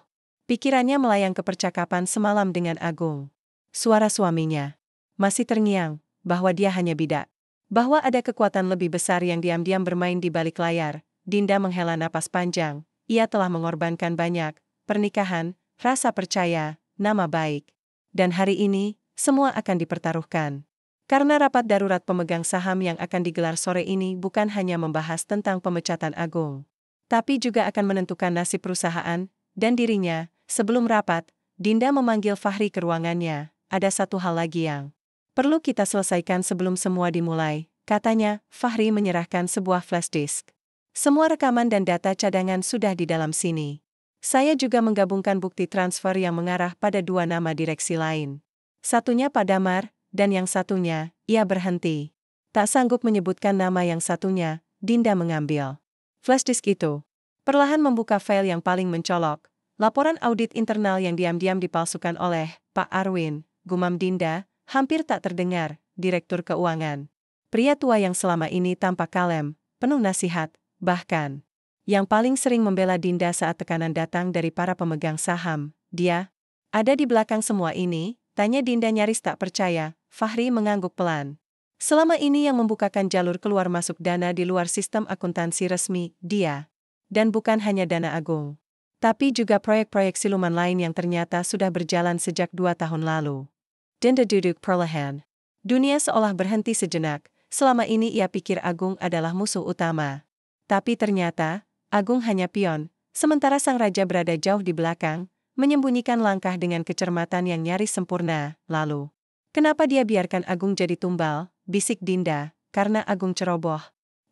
Pikirannya melayang ke percakapan semalam dengan Agung. Suara suaminya masih terngiang, bahwa dia hanya bidak. Bahwa ada kekuatan lebih besar yang diam-diam bermain di balik layar. Dinda menghela napas panjang. Ia telah mengorbankan banyak, pernikahan, rasa percaya, nama baik. Dan hari ini, semua akan dipertaruhkan. Karena rapat darurat pemegang saham yang akan digelar sore ini bukan hanya membahas tentang pemecatan Agung, tapi juga akan menentukan nasib perusahaan dan dirinya. Sebelum rapat, Dinda memanggil Fahri ke ruangannya. Ada satu hal lagi yang perlu kita selesaikan sebelum semua dimulai, katanya. Fahri menyerahkan sebuah flash disk. Semua rekaman dan data cadangan sudah di dalam sini. Saya juga menggabungkan bukti transfer yang mengarah pada dua nama direksi lain. Satunya Pak Damar, dan yang satunya, ia berhenti. Tak sanggup menyebutkan nama yang satunya, Dinda mengambil flash disk itu. Perlahan membuka file yang paling mencolok, laporan audit internal yang diam-diam dipalsukan oleh Pak Arwin, gumam Dinda, hampir tak terdengar, Direktur Keuangan. Pria tua yang selama ini tampak kalem, penuh nasihat, bahkan yang paling sering membela Dinda saat tekanan datang dari para pemegang saham. Dia ada di belakang semua ini, tanya Dinda nyaris tak percaya. Fahri mengangguk pelan. Selama ini yang membukakan jalur keluar masuk dana di luar sistem akuntansi resmi, dia. Dan bukan hanya dana Agung, tapi juga proyek-proyek siluman lain yang ternyata sudah berjalan sejak 2 tahun lalu. Dinda duduk perlahan. Dunia seolah berhenti sejenak. Selama ini ia pikir Agung adalah musuh utama. Tapi ternyata, Agung hanya pion, sementara sang raja berada jauh di belakang, menyembunyikan langkah dengan kecermatan yang nyaris sempurna. Lalu, kenapa dia biarkan Agung jadi tumbal, bisik Dinda, karena Agung ceroboh.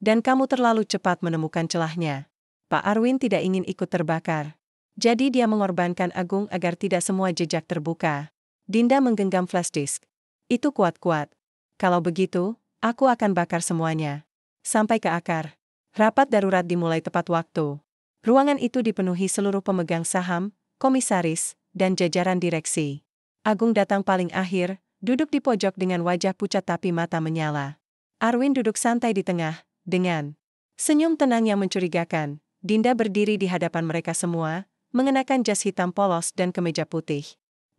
Dan kamu terlalu cepat menemukan celahnya. Pak Arwin tidak ingin ikut terbakar. Jadi dia mengorbankan Agung agar tidak semua jejak terbuka. Dinda menggenggam flash disk. Itu kuat-kuat. Kalau begitu, aku akan bakar semuanya. Sampai ke akar. Rapat darurat dimulai tepat waktu. Ruangan itu dipenuhi seluruh pemegang saham, komisaris, dan jajaran direksi. Agung datang paling akhir, duduk di pojok dengan wajah pucat tapi mata menyala. Arwin duduk santai di tengah, dengan senyum tenang yang mencurigakan. Dinda berdiri di hadapan mereka semua, mengenakan jas hitam polos dan kemeja putih.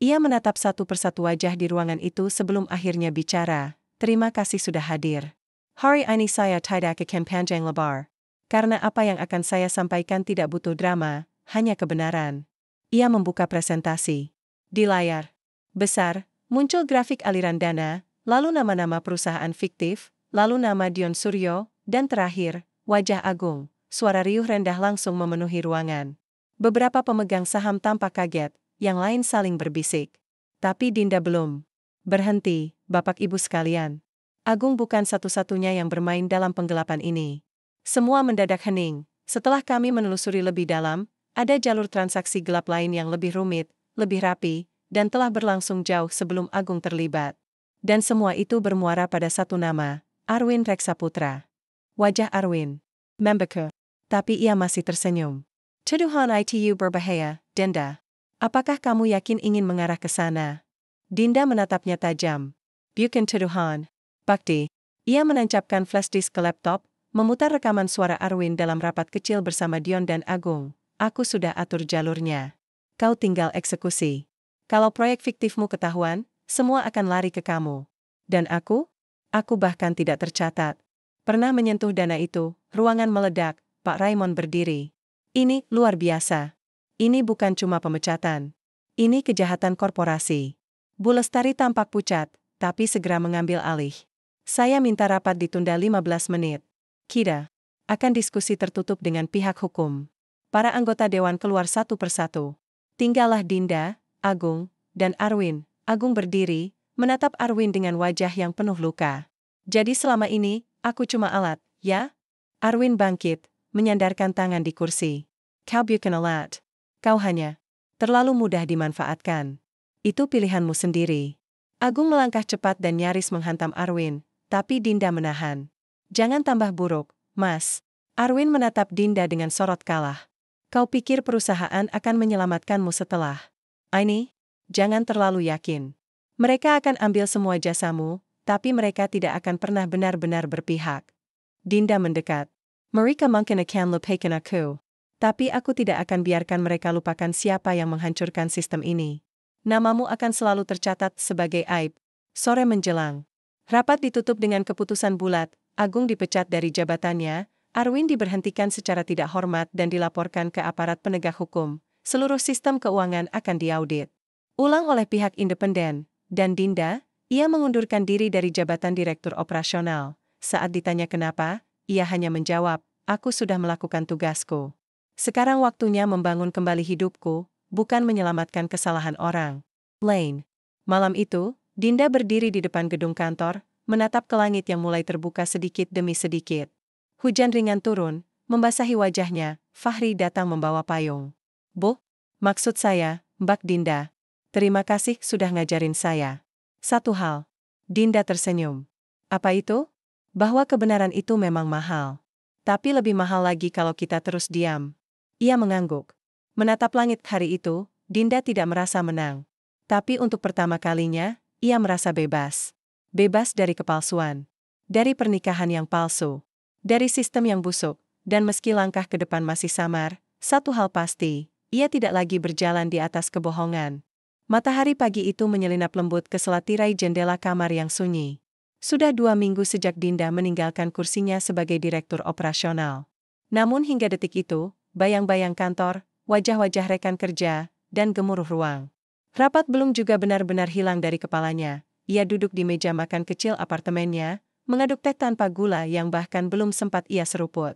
Ia menatap satu persatu wajah di ruangan itu sebelum akhirnya bicara. Terima kasih sudah hadir. Hari ini saya tidak akan panjang lebar. Karena apa yang akan saya sampaikan tidak butuh drama, hanya kebenaran. Ia membuka presentasi. Di layar besar, muncul grafik aliran dana, lalu nama-nama perusahaan fiktif, lalu nama Dion Suryo, dan terakhir, wajah Agung. Suara riuh rendah langsung memenuhi ruangan. Beberapa pemegang saham tampak kaget, yang lain saling berbisik. Tapi Dinda belum berhenti, Bapak Ibu sekalian. Agung bukan satu-satunya yang bermain dalam penggelapan ini. Semua mendadak hening. Setelah kami menelusuri lebih dalam, ada jalur transaksi gelap lain yang lebih rumit, lebih rapi, dan telah berlangsung jauh sebelum Agung terlibat. Dan semua itu bermuara pada satu nama, Arwin Reksaputra. Wajah Arwin membeku, tapi ia masih tersenyum. Tuduhan itu berbahaya, Dinda. Apakah kamu yakin ingin mengarah ke sana? Dinda menatapnya tajam. Bukan tuduhan. Bakti. Ia menancapkan flash disk ke laptop, memutar rekaman suara Arwin dalam rapat kecil bersama Dion dan Agung. Aku sudah atur jalurnya. Kau tinggal eksekusi. Kalau proyek fiktifmu ketahuan, semua akan lari ke kamu. Dan aku? Aku bahkan tidak tercatat. Pernah menyentuh dana itu, ruangan meledak, Pak Raymond berdiri. Ini luar biasa. Ini bukan cuma pemecatan. Ini kejahatan korporasi. Bu Lestari tampak pucat, tapi segera mengambil alih. Saya minta rapat ditunda 15 menit. Kira akan diskusi tertutup dengan pihak hukum. Para anggota dewan keluar satu persatu. Tinggallah Dinda, Agung, dan Arwin. Agung berdiri, menatap Arwin dengan wajah yang penuh luka. Jadi selama ini, aku cuma alat, ya? Arwin bangkit, menyandarkan tangan di kursi. Kau bukan alat. Kau hanya terlalu mudah dimanfaatkan. Itu pilihanmu sendiri. Agung melangkah cepat dan nyaris menghantam Arwin, tapi Dinda menahan. Jangan tambah buruk, Mas. Arwin menatap Dinda dengan sorot kalah. Kau pikir perusahaan akan menyelamatkanmu setelah ini? Jangan terlalu yakin. Mereka akan ambil semua jasamu, tapi mereka tidak akan pernah benar-benar berpihak. Dinda mendekat. Mereka mungkin akan lupakan aku. Tapi aku tidak akan biarkan mereka lupakan siapa yang menghancurkan sistem ini. Namamu akan selalu tercatat sebagai aib. Sore menjelang. Rapat ditutup dengan keputusan bulat, Agung dipecat dari jabatannya, Arwin diberhentikan secara tidak hormat dan dilaporkan ke aparat penegak hukum. Seluruh sistem keuangan akan diaudit ulang oleh pihak independen. Dan Dinda, ia mengundurkan diri dari jabatan direktur operasional. Saat ditanya kenapa, ia hanya menjawab, aku sudah melakukan tugasku. Sekarang waktunya membangun kembali hidupku, bukan menyelamatkan kesalahan orang lain. Malam itu, Dinda berdiri di depan gedung kantor, menatap ke langit yang mulai terbuka sedikit demi sedikit. Hujan ringan turun, membasahi wajahnya. Fahri datang membawa payung. Bu, maksud saya, Mbak Dinda. Terima kasih sudah ngajarin saya. Satu hal. Dinda tersenyum. Apa itu? Bahwa kebenaran itu memang mahal. Tapi lebih mahal lagi kalau kita terus diam. Ia mengangguk. Menatap langit hari itu, Dinda tidak merasa menang. Tapi untuk pertama kalinya, ia merasa bebas. Bebas dari kepalsuan. Dari pernikahan yang palsu. Dari sistem yang busuk, dan meski langkah ke depan masih samar, satu hal pasti, ia tidak lagi berjalan di atas kebohongan. Matahari pagi itu menyelinap lembut ke selatirai jendela kamar yang sunyi. Sudah 2 minggu sejak Dinda meninggalkan kursinya sebagai direktur operasional. Namun hingga detik itu, bayang-bayang kantor, wajah-wajah rekan kerja, dan gemuruh ruang rapat belum juga benar-benar hilang dari kepalanya. Ia duduk di meja makan kecil apartemennya, mengaduk teh tanpa gula yang bahkan belum sempat ia seruput.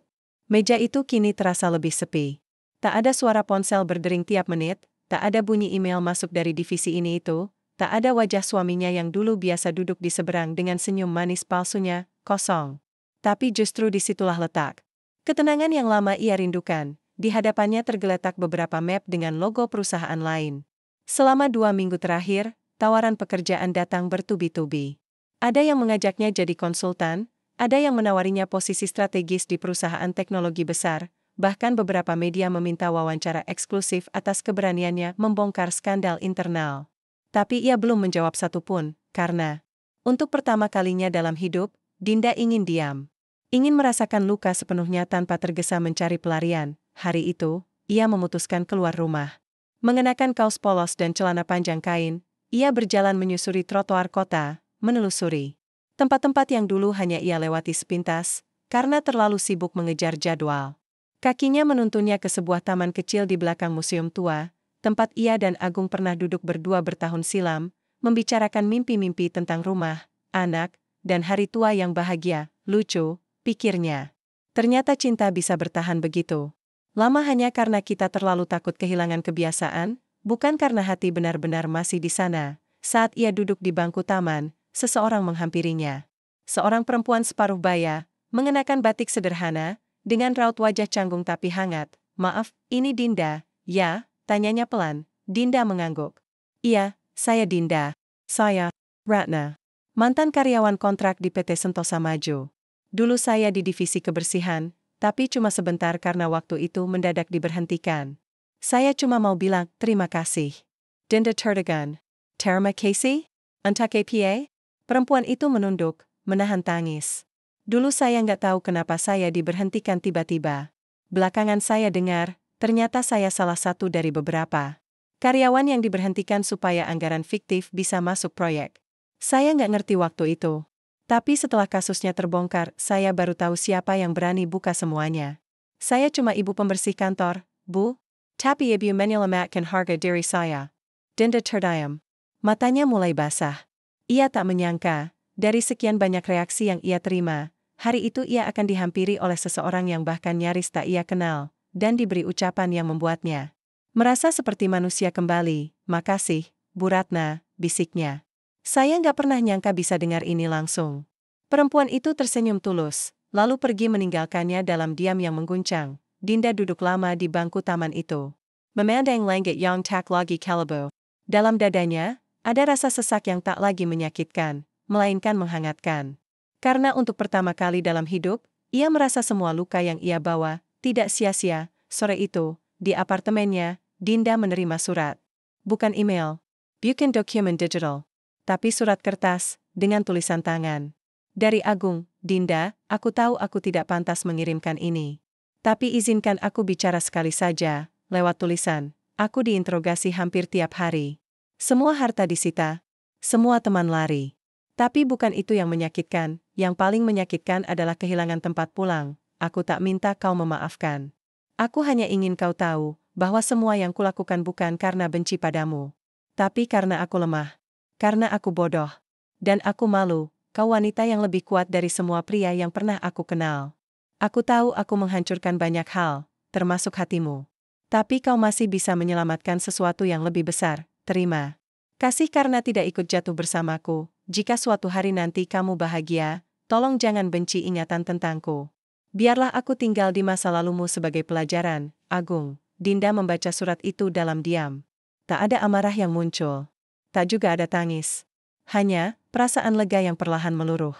Meja itu kini terasa lebih sepi. Tak ada suara ponsel berdering tiap menit, tak ada bunyi email masuk dari divisi ini itu, tak ada wajah suaminya yang dulu biasa duduk di seberang dengan senyum manis palsunya, kosong. Tapi justru disitulah letak ketenangan yang lama ia rindukan. Di hadapannya tergeletak beberapa map dengan logo perusahaan lain. Selama 2 minggu terakhir, tawaran pekerjaan datang bertubi-tubi. Ada yang mengajaknya jadi konsultan, ada yang menawarinya posisi strategis di perusahaan teknologi besar, bahkan beberapa media meminta wawancara eksklusif atas keberaniannya membongkar skandal internal. Tapi ia belum menjawab satupun, karena untuk pertama kalinya dalam hidup, Dinda ingin diam. Ingin merasakan luka sepenuhnya tanpa tergesa mencari pelarian. Hari itu, ia memutuskan keluar rumah. Mengenakan kaos polos dan celana panjang kain, ia berjalan menyusuri trotoar kota, menelusuri tempat-tempat yang dulu hanya ia lewati sepintas, karena terlalu sibuk mengejar jadwal. Kakinya menuntunnya ke sebuah taman kecil di belakang museum tua, tempat ia dan Agung pernah duduk berdua bertahun silam, membicarakan mimpi-mimpi tentang rumah, anak, dan hari tua yang bahagia. Lucu, pikirnya. Ternyata cinta bisa bertahan begitu lama hanya karena kita terlalu takut kehilangan kebiasaan, bukan karena hati benar-benar masih di sana. Saat ia duduk di bangku taman, seseorang menghampirinya. Seorang perempuan separuh baya, mengenakan batik sederhana, dengan raut wajah canggung tapi hangat. Maaf, ini Dinda, ya? Tanyanya pelan. Dinda mengangguk. Iya, saya Dinda. Saya, Ratna. Mantan karyawan kontrak di PT Sentosa Maju. Dulu saya di divisi kebersihan, tapi cuma sebentar karena waktu itu mendadak diberhentikan. Saya cuma mau bilang terima kasih. Dinda tertegun. Terima kasih? Untuk apa? Perempuan itu menunduk, menahan tangis. Dulu saya nggak tahu kenapa saya diberhentikan tiba-tiba. Belakangan saya dengar, ternyata saya salah satu dari beberapa karyawan yang diberhentikan supaya anggaran fiktif bisa masuk proyek. Saya nggak ngerti waktu itu. Tapi setelah kasusnya terbongkar, saya baru tahu siapa yang berani buka semuanya. Saya cuma ibu pembersih kantor, Bu. Tapi ibu menyelamatkan harga diri saya. Dinda terdiam. Matanya mulai basah. Ia tak menyangka, Dari sekian banyak reaksi yang ia terima, hari itu ia akan dihampiri oleh seseorang yang bahkan nyaris tak ia kenal, dan diberi ucapan yang membuatnya merasa seperti manusia kembali. "Makasih, Bu Ratna," bisiknya. "Saya nggak pernah nyangka bisa dengar ini langsung." Perempuan itu tersenyum tulus, lalu pergi meninggalkannya dalam diam yang mengguncang. Dinda duduk lama di bangku taman itu, memandang langit yang tak lagi kelabu. Dalam dadanya, ada rasa sesak yang tak lagi menyakitkan, melainkan menghangatkan. Karena untuk pertama kali dalam hidup, ia merasa semua luka yang ia bawa tidak sia-sia. Sore itu, di apartemennya, Dinda menerima surat. Bukan email, bukan dokumen digital, tapi surat kertas, dengan tulisan tangan. "Dari Agung, Dinda, aku tahu aku tidak pantas mengirimkan ini. Tapi izinkan aku bicara sekali saja." Lewat tulisan, "Aku diinterogasi hampir tiap hari. Semua harta disita. Semua teman lari. Tapi bukan itu yang menyakitkan, yang paling menyakitkan adalah kehilangan tempat pulang. Aku tak minta kau memaafkan. Aku hanya ingin kau tahu, bahwa semua yang kulakukan bukan karena benci padamu. Tapi karena aku lemah. Karena aku bodoh. Dan aku malu, kau wanita yang lebih kuat dari semua pria yang pernah aku kenal. Aku tahu aku menghancurkan banyak hal, termasuk hatimu. Tapi kau masih bisa menyelamatkan sesuatu yang lebih besar. Terima kasih karena tidak ikut jatuh bersamaku. Jika suatu hari nanti kamu bahagia, tolong jangan benci ingatan tentangku. Biarlah aku tinggal di masa lalumu sebagai pelajaran, Agung." Dinda membaca surat itu dalam diam. Tak ada amarah yang muncul. Tak juga ada tangis. Hanya perasaan lega yang perlahan meluruh.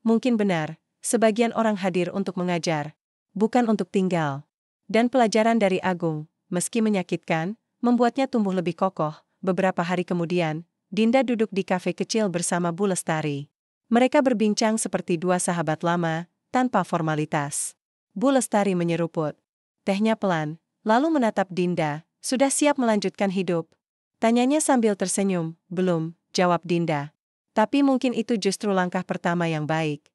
Mungkin benar, sebagian orang hadir untuk mengajar, bukan untuk tinggal. Dan pelajaran dari Agung, meski menyakitkan, membuatnya tumbuh lebih kokoh. Beberapa hari kemudian, Dinda duduk di kafe kecil bersama Bu Lestari. Mereka berbincang seperti dua sahabat lama, tanpa formalitas. Bu Lestari menyeruput tehnya pelan, lalu menatap Dinda. "Sudah siap melanjutkan hidup?" tanyanya sambil tersenyum. "Belum," jawab Dinda. "Tapi mungkin itu justru langkah pertama yang baik.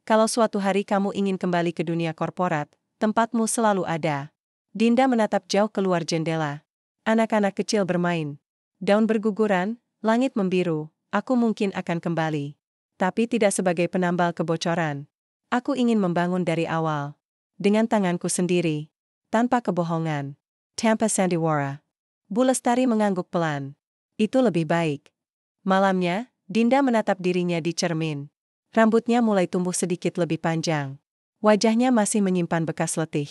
Kalau suatu hari kamu ingin kembali ke dunia korporat, tempatmu selalu ada." Dinda menatap jauh keluar jendela. Anak-anak kecil bermain. Daun berguguran, langit membiru. "Aku mungkin akan kembali. Tapi tidak sebagai penambal kebocoran. Aku ingin membangun dari awal. Dengan tanganku sendiri. Tanpa kebohongan. Tanpa sandiwara." Bu Lestari mengangguk pelan. "Itu lebih baik." Malamnya, Dinda menatap dirinya di cermin. Rambutnya mulai tumbuh sedikit lebih panjang. Wajahnya masih menyimpan bekas letih.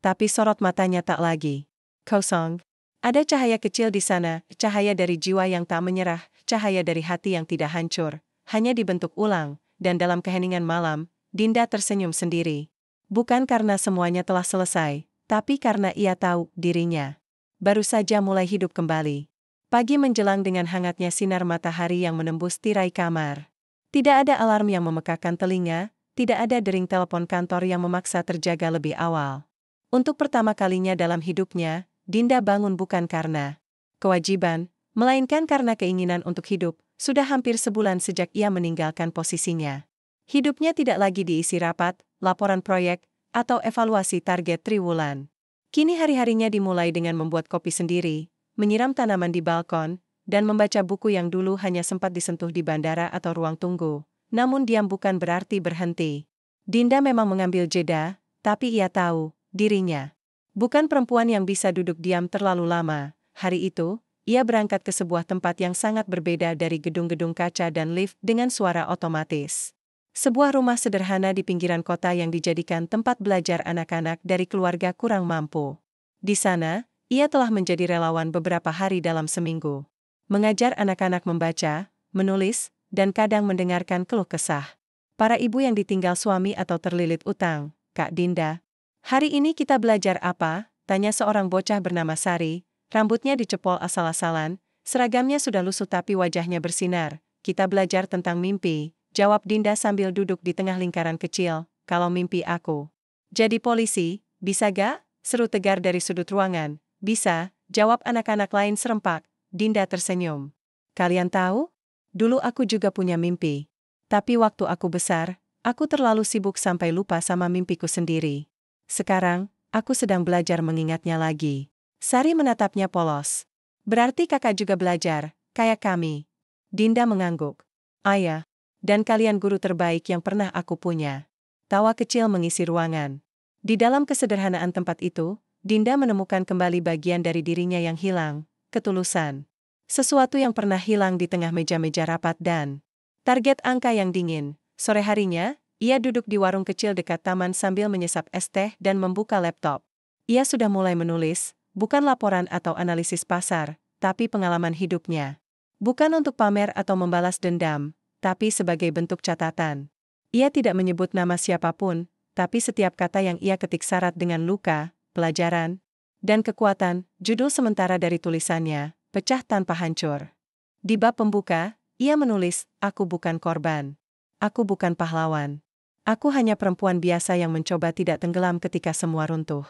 Tapi sorot matanya tak lagi kosong. Ada cahaya kecil di sana, cahaya dari jiwa yang tak menyerah, cahaya dari hati yang tidak hancur, hanya dibentuk ulang, dan dalam keheningan malam, Dinda tersenyum sendiri. Bukan karena semuanya telah selesai, tapi karena ia tahu dirinya baru saja mulai hidup kembali. Pagi menjelang dengan hangatnya sinar matahari yang menembus tirai kamar. Tidak ada alarm yang memekakan telinga, tidak ada dering telepon kantor yang memaksa terjaga lebih awal. Untuk pertama kalinya dalam hidupnya, Dinda bangun bukan karena kewajiban, melainkan karena keinginan untuk hidup. Sudah hampir sebulan sejak ia meninggalkan posisinya. Hidupnya tidak lagi diisi rapat, laporan proyek, atau evaluasi target triwulan. Kini hari-harinya dimulai dengan membuat kopi sendiri, menyiram tanaman di balkon, dan membaca buku yang dulu hanya sempat disentuh di bandara atau ruang tunggu. Namun diam bukan berarti berhenti. Dinda memang mengambil jeda, tapi ia tahu dirinya bukan perempuan yang bisa duduk diam terlalu lama. Hari itu, ia berangkat ke sebuah tempat yang sangat berbeda dari gedung-gedung kaca dan lift dengan suara otomatis. Sebuah rumah sederhana di pinggiran kota yang dijadikan tempat belajar anak-anak dari keluarga kurang mampu. Di sana, ia telah menjadi relawan beberapa hari dalam seminggu. Mengajar anak-anak membaca, menulis, dan kadang mendengarkan keluh kesah para ibu yang ditinggal suami atau terlilit utang. "Kak Dinda, hari ini kita belajar apa?" tanya seorang bocah bernama Sari. Rambutnya dicepol asal-asalan, seragamnya sudah lusuh tapi wajahnya bersinar. "Kita belajar tentang mimpi," jawab Dinda sambil duduk di tengah lingkaran kecil. "Kalau mimpi aku jadi polisi, bisa gak?" seru tegar dari sudut ruangan. "Bisa," jawab anak-anak lain serempak. Dinda tersenyum. "Kalian tahu? Dulu aku juga punya mimpi. Tapi waktu aku besar, aku terlalu sibuk sampai lupa sama mimpiku sendiri. Sekarang, aku sedang belajar mengingatnya lagi." Sari menatapnya polos. "Berarti kakak juga belajar, kayak kami?" Dinda mengangguk. "Ayah." Dan kalian guru terbaik yang pernah aku punya. Tawa kecil mengisi ruangan. Di dalam kesederhanaan tempat itu, Dinda menemukan kembali bagian dari dirinya yang hilang, ketulusan. Sesuatu yang pernah hilang di tengah meja-meja rapat dan target angka yang dingin. Sore harinya, ia duduk di warung kecil dekat taman sambil menyesap es teh dan membuka laptop. Ia sudah mulai menulis, bukan laporan atau analisis pasar, tapi pengalaman hidupnya. Bukan untuk pamer atau membalas dendam, tapi sebagai bentuk catatan. Ia tidak menyebut nama siapapun, tapi setiap kata yang ia ketik syarat dengan luka, pelajaran, dan kekuatan. Judul sementara dari tulisannya, pecah tanpa hancur. Di bab pembuka, ia menulis, "Aku bukan korban. Aku bukan pahlawan. Aku hanya perempuan biasa yang mencoba tidak tenggelam ketika semua runtuh.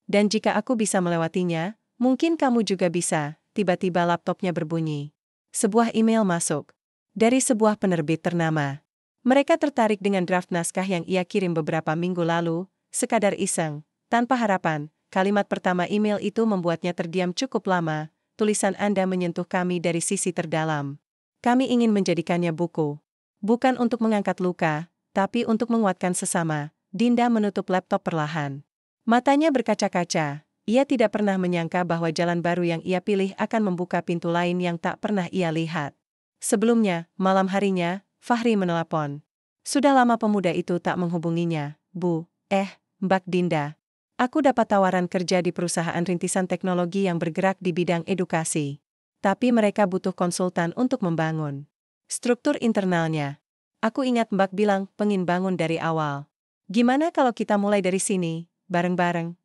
Dan jika aku bisa melewatinya, mungkin kamu juga bisa." Tiba-tiba laptopnya berbunyi. Sebuah email masuk. Dari sebuah penerbit ternama. Mereka tertarik dengan draft naskah yang ia kirim beberapa minggu lalu, sekadar iseng, tanpa harapan. Kalimat pertama email itu membuatnya terdiam cukup lama. "Tulisan Anda menyentuh kami dari sisi terdalam. Kami ingin menjadikannya buku. Bukan untuk mengangkat luka, tapi untuk menguatkan sesama." Dinda menutup laptop perlahan. Matanya berkaca-kaca. Ia tidak pernah menyangka bahwa jalan baru yang ia pilih akan membuka pintu lain yang tak pernah ia lihat. Sebelumnya, malam harinya, Fahri menelpon. Sudah lama pemuda itu tak menghubunginya. Mbak Dinda. Aku dapat tawaran kerja di perusahaan rintisan teknologi yang bergerak di bidang edukasi. Tapi mereka butuh konsultan untuk membangun struktur internalnya. Aku ingat Mbak bilang pengin bangun dari awal. Gimana kalau kita mulai dari sini, bareng-bareng?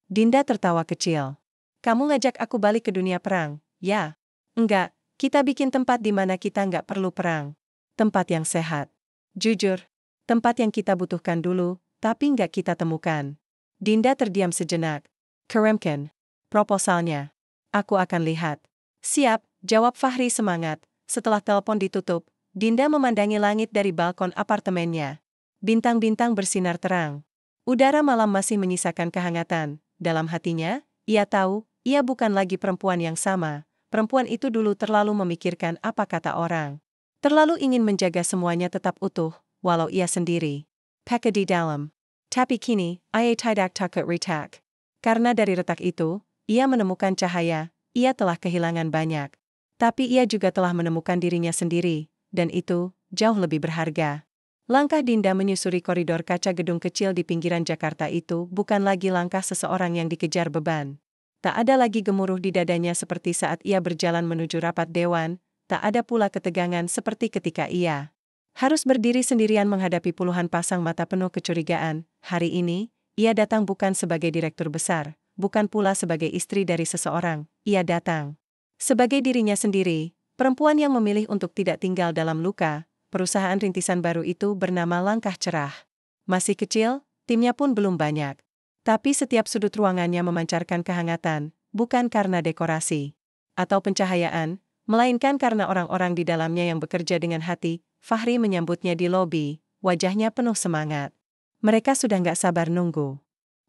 Dinda tertawa kecil. Kamu ngajak aku balik ke dunia perang, ya? Enggak. Kita bikin tempat di mana kita nggak perlu perang. Tempat yang sehat. Jujur, tempat yang kita butuhkan dulu, tapi nggak kita temukan. Dinda terdiam sejenak. Keremken. Proposalnya. Aku akan lihat. Siap, jawab Fahri semangat. Setelah telepon ditutup, Dinda memandangi langit dari balkon apartemennya. Bintang-bintang bersinar terang. Udara malam masih menyisakan kehangatan. Dalam hatinya, ia tahu, ia bukan lagi perempuan yang sama. Perempuan itu dulu terlalu memikirkan apa kata orang. Terlalu ingin menjaga semuanya tetap utuh, walau ia sendiri. Peka di dalam. Tapi kini, ia tidak takut retak. Karena dari retak itu, ia menemukan cahaya, ia telah kehilangan banyak. Tapi ia juga telah menemukan dirinya sendiri, dan itu, jauh lebih berharga. Langkah Dinda menyusuri koridor kaca gedung kecil di pinggiran Jakarta itu bukan lagi langkah seseorang yang dikejar beban. Tak ada lagi gemuruh di dadanya seperti saat ia berjalan menuju rapat dewan, tak ada pula ketegangan seperti ketika ia harus berdiri sendirian menghadapi puluhan pasang mata penuh kecurigaan. Hari ini, ia datang bukan sebagai direktur besar, bukan pula sebagai istri dari seseorang, ia datang sebagai dirinya sendiri, perempuan yang memilih untuk tidak tinggal dalam luka. Perusahaan rintisan baru itu bernama Langkah Cerah. Masih kecil, timnya pun belum banyak. Tapi setiap sudut ruangannya memancarkan kehangatan, bukan karena dekorasi atau pencahayaan, melainkan karena orang-orang di dalamnya yang bekerja dengan hati. Fahri menyambutnya di lobi, wajahnya penuh semangat. Mereka sudah nggak sabar nunggu.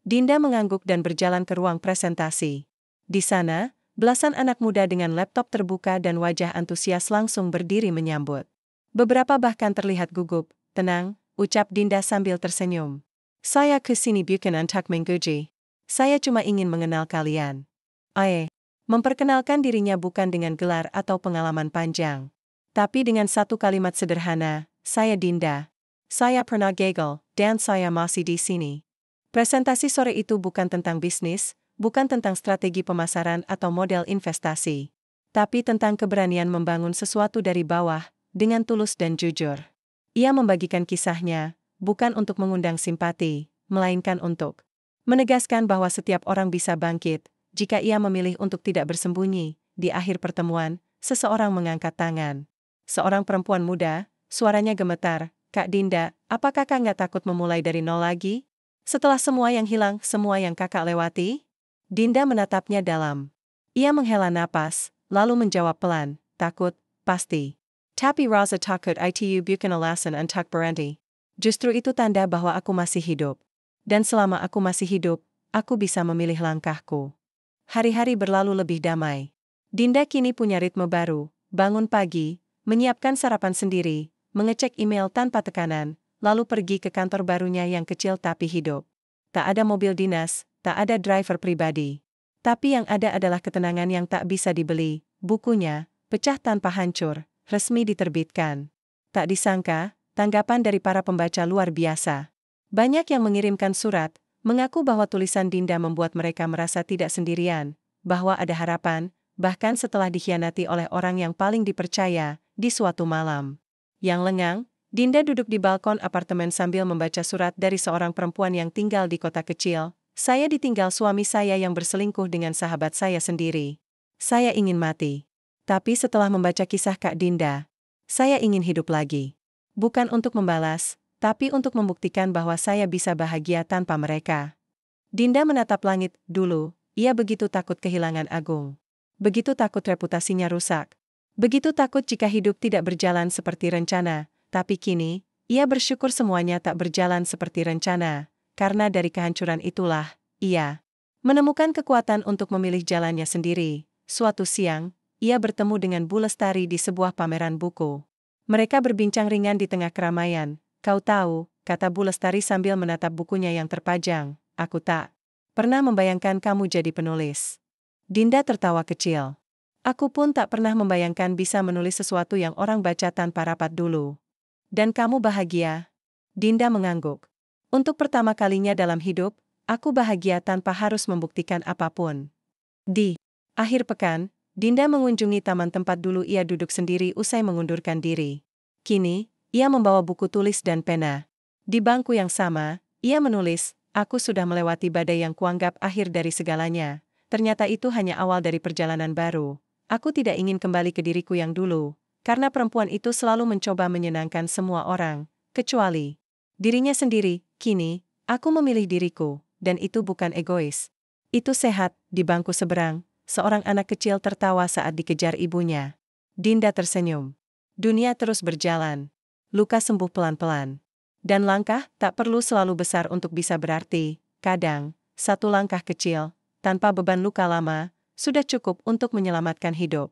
Dinda mengangguk dan berjalan ke ruang presentasi. Di sana, belasan anak muda dengan laptop terbuka dan wajah antusias langsung berdiri menyambut. Beberapa bahkan terlihat gugup. "Tenang," ucap Dinda sambil tersenyum. "Saya kesini bukan untuk menguji. Saya cuma ingin mengenal kalian." Memperkenalkan dirinya bukan dengan gelar atau pengalaman panjang. Tapi dengan satu kalimat sederhana, "Saya Dinda. Saya pernah gagal, dan saya masih di sini." Presentasi sore itu bukan tentang bisnis, bukan tentang strategi pemasaran atau model investasi. Tapi tentang keberanian membangun sesuatu dari bawah, dengan tulus dan jujur. Ia membagikan kisahnya, bukan untuk mengundang simpati, melainkan untuk menegaskan bahwa setiap orang bisa bangkit, jika ia memilih untuk tidak bersembunyi. Di akhir pertemuan, seseorang mengangkat tangan. Seorang perempuan muda, suaranya gemetar, "Kak Dinda, apakah kakak nggak takut memulai dari nol lagi? Setelah semua yang hilang, semua yang kakak lewati?" Dinda menatapnya dalam. Ia menghela napas, lalu menjawab pelan, "Takut, pasti. Tapi rasa takut itu bukan alasan untuk berhenti. Justru itu tanda bahwa aku masih hidup. Dan selama aku masih hidup, aku bisa memilih langkahku." Hari-hari berlalu lebih damai. Dinda kini punya ritme baru, bangun pagi, menyiapkan sarapan sendiri, mengecek email tanpa tekanan, lalu pergi ke kantor barunya yang kecil tapi hidup. Tak ada mobil dinas, tak ada driver pribadi. Tapi yang ada adalah ketenangan yang tak bisa dibeli. Bukunya, pecah tanpa hancur, resmi diterbitkan. Tak disangka, tanggapan dari para pembaca luar biasa. Banyak yang mengirimkan surat, mengaku bahwa tulisan Dinda membuat mereka merasa tidak sendirian, bahwa ada harapan, bahkan setelah dikhianati oleh orang yang paling dipercaya, di suatu malam. Yang lengang, Dinda duduk di balkon apartemen sambil membaca surat dari seorang perempuan yang tinggal di kota kecil. Saya ditinggal suami saya yang berselingkuh dengan sahabat saya sendiri. Saya ingin mati. Tapi setelah membaca kisah Kak Dinda, saya ingin hidup lagi. Bukan untuk membalas, tapi untuk membuktikan bahwa saya bisa bahagia tanpa mereka. Dinda menatap langit dulu, ia begitu takut kehilangan Agung. Begitu takut reputasinya rusak. Begitu takut jika hidup tidak berjalan seperti rencana, tapi kini, ia bersyukur semuanya tak berjalan seperti rencana. Karena dari kehancuran itulah, ia menemukan kekuatan untuk memilih jalannya sendiri. Suatu siang, ia bertemu dengan Bu Lestari di sebuah pameran buku. Mereka berbincang ringan di tengah keramaian. Kau tahu, kata Bu Lestari sambil menatap bukunya yang terpajang, aku tak pernah membayangkan kamu jadi penulis. Dinda tertawa kecil. Aku pun tak pernah membayangkan bisa menulis sesuatu yang orang baca tanpa rapat dulu. Dan kamu bahagia? Dinda mengangguk. Untuk pertama kalinya dalam hidup, aku bahagia tanpa harus membuktikan apapun. Di akhir pekan, Dinda mengunjungi taman tempat dulu ia duduk sendiri usai mengundurkan diri. Kini, ia membawa buku tulis dan pena. Di bangku yang sama, ia menulis, aku sudah melewati badai yang kuanggap akhir dari segalanya. Ternyata itu hanya awal dari perjalanan baru. Aku tidak ingin kembali ke diriku yang dulu, karena perempuan itu selalu mencoba menyenangkan semua orang, kecuali dirinya sendiri. Kini, aku memilih diriku, dan itu bukan egois. Itu sehat. Di bangku seberang, seorang anak kecil tertawa saat dikejar ibunya. Dinda tersenyum. Dunia terus berjalan. Luka sembuh pelan-pelan. Dan langkah tak perlu selalu besar untuk bisa berarti. Kadang, satu langkah kecil, tanpa beban luka lama, sudah cukup untuk menyelamatkan hidup.